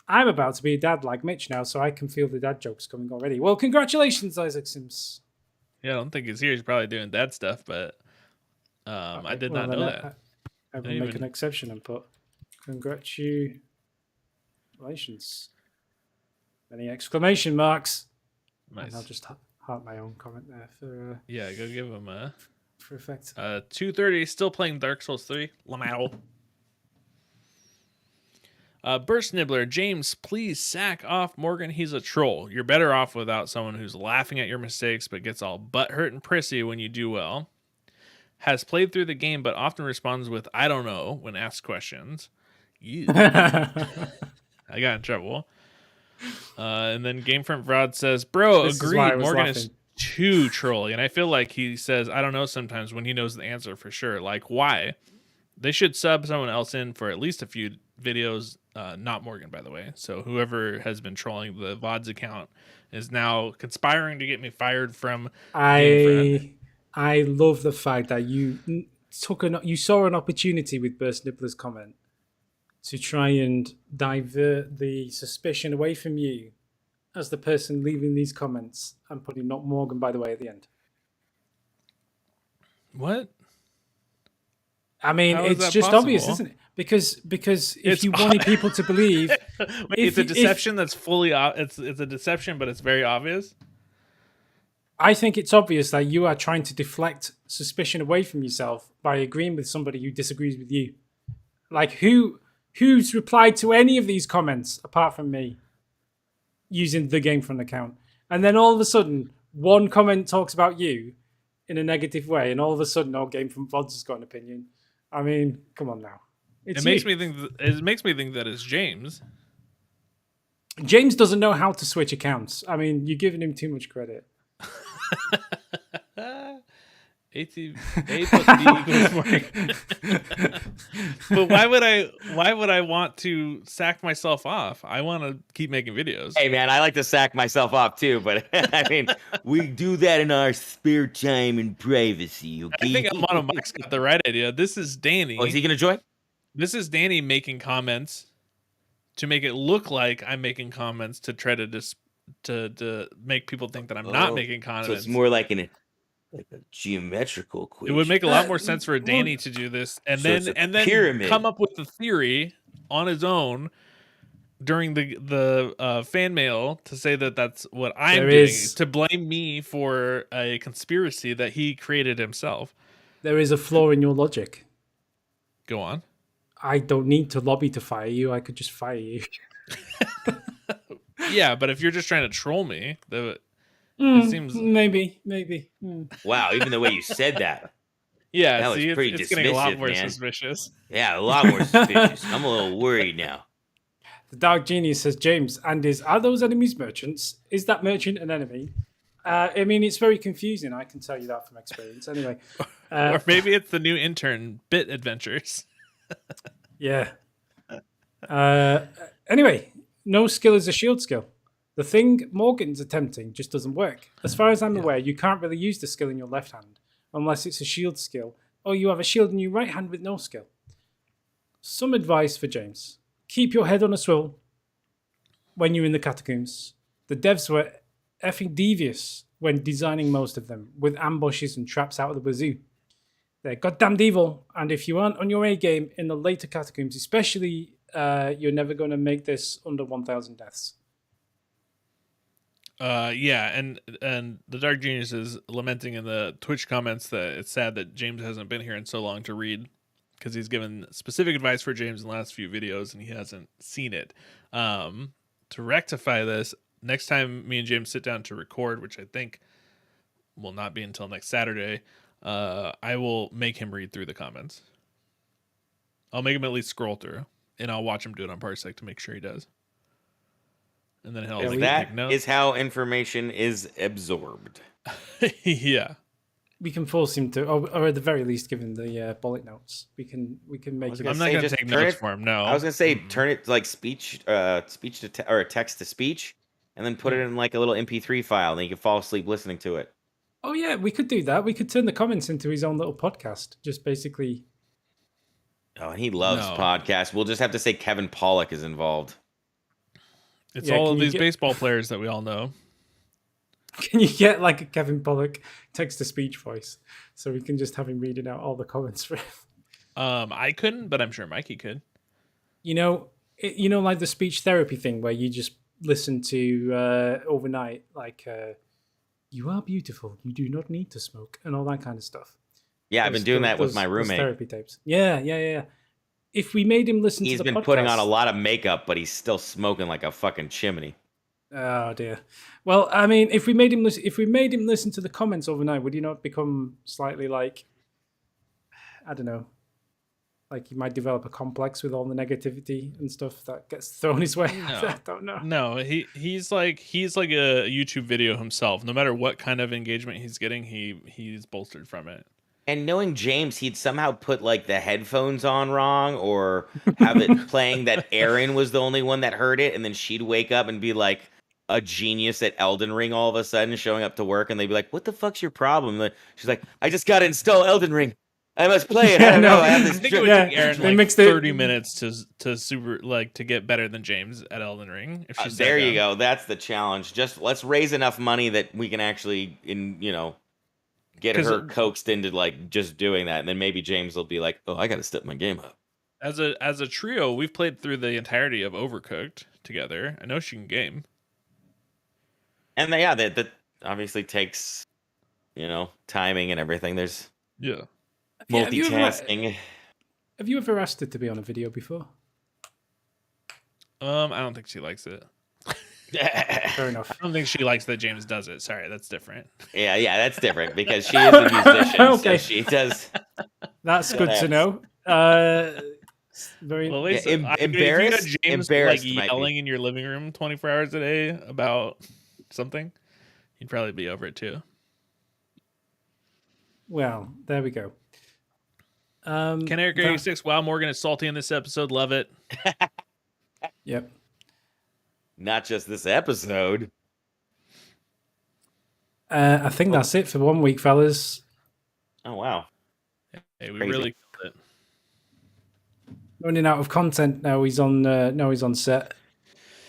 I'm about to be a dad like Mitch now, so I can feel the dad jokes coming already. Well, congratulations, Isaac Sims. Yeah, I don't think he's here. He's probably doing dad stuff, but I did not know that. I will Didn't make even- an exception and put congratulations. Any exclamation marks? Nice. And I'll just heart my own comment there for Yeah, go give him a effect. 2:30. Still playing Dark Souls 3. Lamau. Burst Nibbler, James, please sack off Morgan. He's a troll. You're better off without someone who's laughing at your mistakes but gets all butthurt and prissy when you do well. Has played through the game but often responds with "I don't know" when asked questions. You. I got in trouble. And then GameFront Fraud says, "Bro, This is why I agreed. was Morgan laughing. is too trolly." And I feel like he says, "I don't know" sometimes when he knows the answer for sure. Like, why? They should sub someone else in for at least a few videos. Not Morgan, by the way. So whoever has been trolling the VODs account is now conspiring to get me fired from GameFront. I love the fact that you saw an opportunity with Burst Nibbler's comment to try and divert the suspicion away from you as the person leaving these comments and putting not Morgan, by the way, at the end. What? I mean, How is it's that just obvious, possible? isn't it? Because if It's you wanted people to believe, Wait, If it's a you- if- deception that's fully it's a deception, but it's very obvious. I think it's obvious that you are trying to deflect suspicion away from yourself by agreeing with somebody who disagrees with you. Like who's replied to any of these comments apart from me using the GameFront account? And then all of a sudden, one comment talks about you in a negative way, and all of a sudden, GameFront VODs has got an opinion. I mean, come on now. It's It makes you. me think that it's James. James doesn't know how to switch accounts. I mean, you're giving him too much credit. A plus B equals Morgan. But why would I want to sack myself off? I want to keep making videos. Hey man, I like to sack myself off too, but I mean, we do that in our spare time and privacy. Okay. I think Amano Mike's got the right idea. This is Danny. Oh, is he gonna join? This is Danny making comments to make it look like I'm making comments to try to to make people think that I'm not making comments. So it's more like a geometrical equation. It would make a lot more sense for Danny to do this, and So it's a then pyramid. come up with the theory on his own during the fan mail to say that that's what I'm There doing, is- to blame me for a conspiracy that he created himself. There is a flaw in your logic. Go on. I don't need to lobby to fire you. I could just fire you. Yeah, but if you're just trying to troll me, it seems. Maybe. Wow, even the way you said that. Yeah, That was see, pretty it's getting a lot dismissive, more man. suspicious. Yeah, a lot more suspicious. I'm a little worried now. The Dark Genius says, James, are those enemies merchants? Is that merchant an enemy? I mean, it's very confusing. I can tell you that from experience. Anyway, Or maybe it's the new intern, Bit Adventures. yeah. Anyway, no skill is a shield skill. The thing Morgan's attempting just doesn't work. As far as I'm aware, you can't really use the skill in your left hand unless it's a shield skill, or you have a shield in your right hand with no skill. Some advice for James. Keep your head on a swivel when you're in the catacombs. The devs were effing devious when designing most of them, with ambushes and traps out of the wazoo. They're goddamned evil, and if you aren't on your A game in the later catacombs, especially, you're never going to make this under 1,000 deaths. Yeah, and the Dark Genius is lamenting in the Twitch comments that it's sad that James hasn't been here in so long to read, because he's given specific advice for James in the last few videos and he hasn't seen it. To rectify this, next time me and James sit down to record, which I think will not be until next Saturday, I will make him read through the comments. I'll make him at least scroll through, and I'll watch him do it on Parsec to make sure he does. And then he'll That take notes. is how information is absorbed. Yeah. We can force him to, or at the very least, give him the bullet notes. We can make him. I'm not say, going to just take turn notes it- for him, no. I was gonna say turn it to like speech to or text to speech, and then put it in like a little MP3 file, and then you can fall asleep listening to it. Oh yeah, we could do that. We could turn the comments into his own little podcast. Just basically. Oh, and he loves No. podcasts. We'll just have to say Kevin Pollak is involved. It's Yeah, all can of you these get- baseball players that we all know. Can you get like a Kevin Pollock text to speech voice so we can just have him reading out all the comments for him? I couldn't, but I'm sure Mikey could. You know, like the speech therapy thing where you just listen to overnight, like "You are beautiful. You do not need to smoke," and all that kind of stuff. Yeah, I've been doing that with my those roommate. therapy tapes. Yeah. If we made him listen He's to the been podcast, putting on a lot of makeup, but he's still smoking like a fucking chimney. Oh dear. Well, I mean, if we made him listen to the comments overnight, would he not become slightly like, I don't know, like he might develop a complex with all the negativity and stuff that gets thrown his way? No. I don't know. No, he's like a YouTube video himself. No matter what kind of engagement he's getting, he's bolstered from it. And knowing James, he'd somehow put like the headphones on wrong, or have it playing that Erin was the only one that heard it, and then she'd wake up and be like a genius at Elden Ring all of a sudden, showing up to work, and they'd be like, "What the fuck's your problem?" And she's like, "I just got to install Elden Ring. I must play it. I don't know. I have I this." think it would Yeah, take Aaron they like mixed it- 30 minutes to super like to get better than James at Elden Ring. If she sat There you down. go. That's the challenge. Just let's raise enough money that we can actually, get 'Cause her coaxed into like just doing that, and then maybe James will be like, "Oh, I got to step my game up." As a trio, we've played through the entirety of Overcooked together. I know she can game. And that obviously takes, timing and everything. There's Yeah. Yeah, multitasking. Have you ever asked her to be on a video before? I don't think she likes it. Fair enough. I don't think she likes that James does it. Sorry, that's different. Yeah, that's different because she is a musician, Okay. so she does. That's good to know. Very Well, Yeah, if you had embarrassed James might like be. yelling in your living room 24 hours a day about something, he'd probably be over it too. well. There we go. Ken Eric 86. Wow, Morgan is salty in this episode. Love it. Yep. Not just this episode. I think that's it for 1 week, fellas. Oh wow. Hey, we Crazy. really killed it. Running out of content now. He's on set.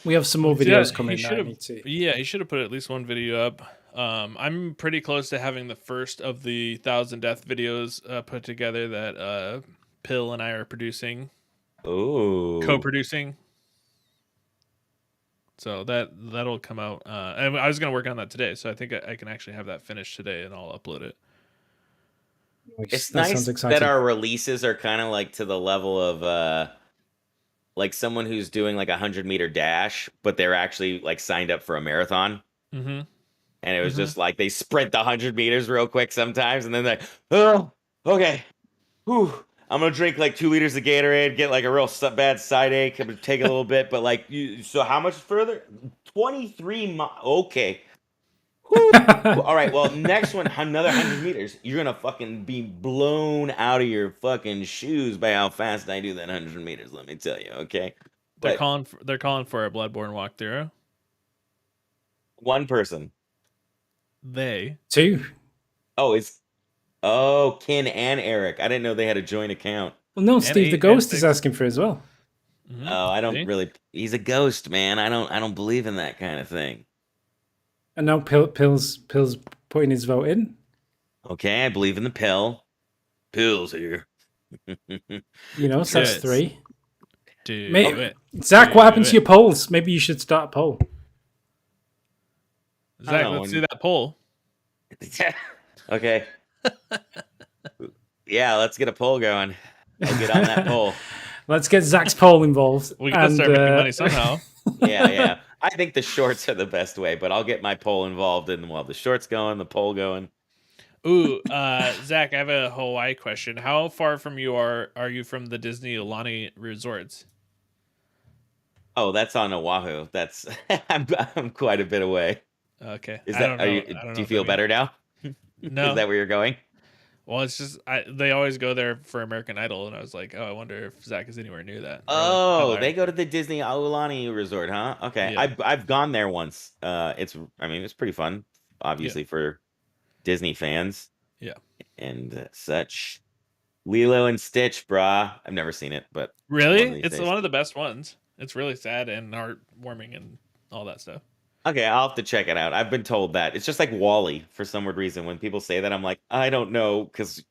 We have some more videos coming. He That I need to. Yeah, he should have put at least one video up. I'm pretty close to having the first of the 1,000 death videos put together that Pill and I are producing, Oh. co-producing. So that'll come out. And I was gonna work on that today, so I think I can actually have that finished today, and I'll upload it. It's That nice sounds exciting. that our releases are kind of like to the level of like someone who's doing like 100-meter dash, but they're actually like signed up for a marathon. Mm-hmm. And it was just like they sprint the 100 meters real quick sometimes, and then they're, "Oh, Okay. Whew. I'm gonna drink like 2 liters of Gatorade, get like a real bad side ache, take a little bit, but like you. So how much further? 23 miles. Okay. Whew. All right. Well, next one, another 100 meters. You're gonna fucking be blown out of your fucking shoes by how fast I do that 100 meters. Let me tell you. Okay. They're But calling. They're calling for a Bloodborne walkthrough. one person. They. 2. Oh, Ken and Eric. I didn't know they had a joint account. Well, no, And Steve 8 the and Ghost is 6. asking for it as well. Mhm. Oh, I don't See? really. He's a ghost, man. I don't believe in that kind of thing. And now Pill's putting his vote in. Okay, I believe in the pill. Pills here. You know, so that's Good. 3. Do Maybe, it. Zach, what happened Do to your polls? Maybe you should start a poll. Zach, know, let's do that poll. Okay. Yeah, let's get a poll going. I'll get on that poll. Let's get Zach's poll involved. We gotta start making money somehow. Yeah. I think the shorts are the best way, but I'll get my poll involved and we'll have the shorts going, the poll going. Ooh, Zach, I have a Hawaii question. How far from you are you from the Disney Aulani resorts? Oh, that's on Oahu. That's I'm quite a bit away. Okay. Is I that don't know. are I you don't know do you what that feel means. better now? No. Is that where you're going? Well, it's just they always go there for American Idol, and I was like, oh, I wonder if Zach is anywhere near that. Oh, they go to the Disney Aulani Resort, huh? Okay, Yeah. I've gone there once. It's pretty fun, obviously for Disney fans. Yeah. And such. Lilo and Stitch, brah. I've never seen it, but Really? one of these It's days. one of the best ones. It's really sad and heartwarming and all that stuff. Okay, I'll have to check it out. I've been told that it's just like Wall-E for some weird reason. When people say that, I'm like, I don't know, because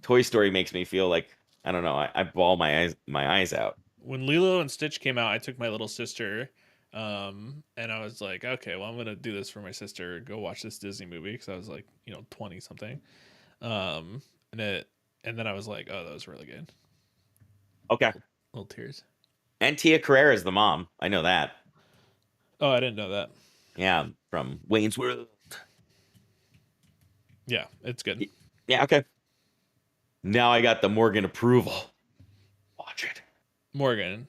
Toy Story makes me feel like I don't know. I bawl my eyes out. When Lilo and Stitch came out, I took my little sister, and I was like, okay, well, I'm gonna do this for my sister. Go watch this Disney movie because I was like, 20 something, and then I was like, oh, that was really good. Okay. Little tears. And Tia Carrere is the mom. I know that. Oh, I didn't know that. Yeah, from Wayne's World. Yeah, it's good. Yeah, okay. Now I got the Morgan approval. Watch it. Morgan,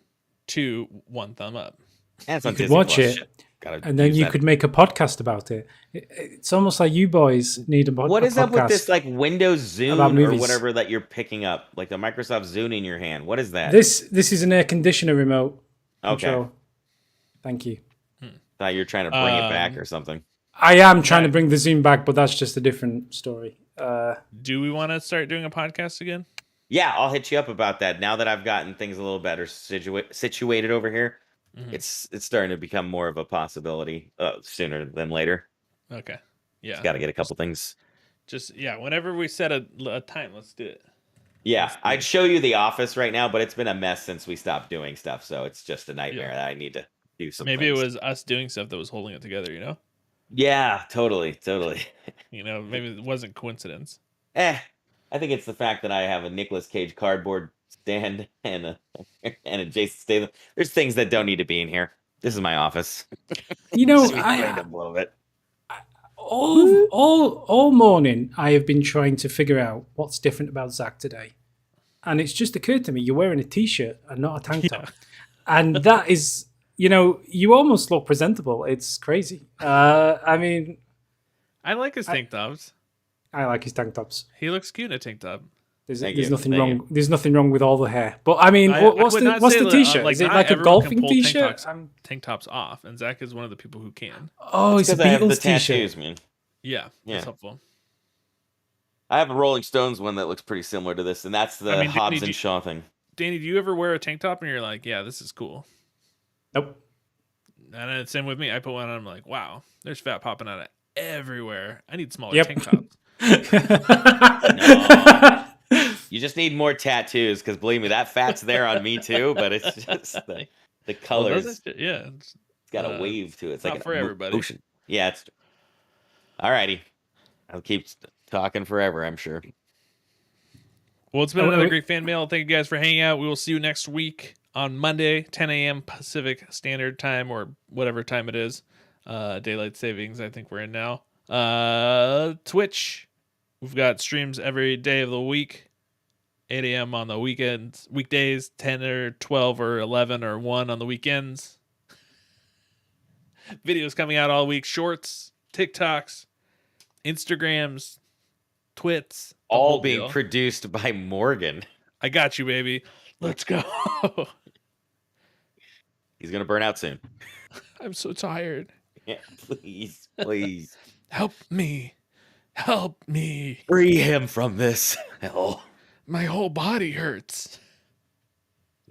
2, 1 thumb up. And it's You on could Disney watch Plus. it, Shit. Gotta and then use you that. could make a podcast about it. It's almost like you boys need a podcast. What is up with this like Windows about Zune or movies. whatever that you're picking up? Like the Microsoft Zune in your hand. What is that? This is an air conditioner remote Okay. control. Thank you. Thought you were trying to bring it back or something. I am trying to bring the Zoom back, but that's just a different story. Do we want to start doing a podcast again? Yeah, I'll hit you up about that. Now that I've gotten things a little better situated over here, Mhm. it's starting to become more of a possibility sooner than later. Okay. Yeah. Got to get a couple things. Just whenever we set a time, let's do it. Yeah, I'd show you the office right now, but it's been a mess since we stopped doing stuff, so it's just a nightmare that I need to do some Maybe things. it was us doing stuff that was holding it together, Yeah, totally. Maybe it wasn't coincidence. I think it's the fact that I have a Nicolas Cage cardboard stand and a Jason Statham. There's things that don't need to be in here. This is my office. You know, Just explained a little bit. all morning I have been trying to figure out what's different about Zach today, and it's just occurred to me you're wearing a t-shirt and not a tank top, and that is, you almost look presentable. It's crazy. I mean, I like his tank tops. I like his tank tops. He looks cute in a tank top. There's Thank there's you, nothing thank wrong. you. There's nothing wrong with all the hair. But I mean, what's would not the say that, t-shirt? Is it not like a everyone can golfing pull t-shirt? tank tops off, and Zach is one of the people who can. Oh, it's a Because I have the Beatles t-shirt. tattoos, man. Yeah, Yeah. that's helpful. I have a Rolling Stones one that looks pretty similar to this, and that's the Hobbs Danny, and Shaw thing. Danny, do you ever wear a tank top and you're like, yeah, this is cool? Nope. And it's same with me. I put one on, I'm like, wow, there's fat popping out of everywhere. I need smaller Yep. tank tops. No. You just need more tattoos, because believe me, that fat's there on me too, but it's just the Well, colors. yeah. It's got a wave to it. It's not like for everybody. ocean. Yeah, it's alrighty. I'll keep talking forever, I'm sure. Well, it's been another great fan mail. Thank you guys for hanging out. We will see you next week on Monday, 10 a.m. Pacific Standard Time, or whatever time it is. Daylight savings, I think we're in now. Twitch, We've got streams every day of the week, 8 a.m. on the weekends, weekdays, 10 or 12 or 11 or 1 on the weekends. Videos coming out all week, shorts, TikToks, Instagrams, twits, the All whole being deal. produced by Morgan. I got you, baby. Let's go. He's gonna burn out soon. I'm so tired. Yeah, please, please. Help me. Help me. Free him from this hell. My whole body hurts.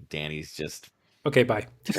Danny's just Okay, bye.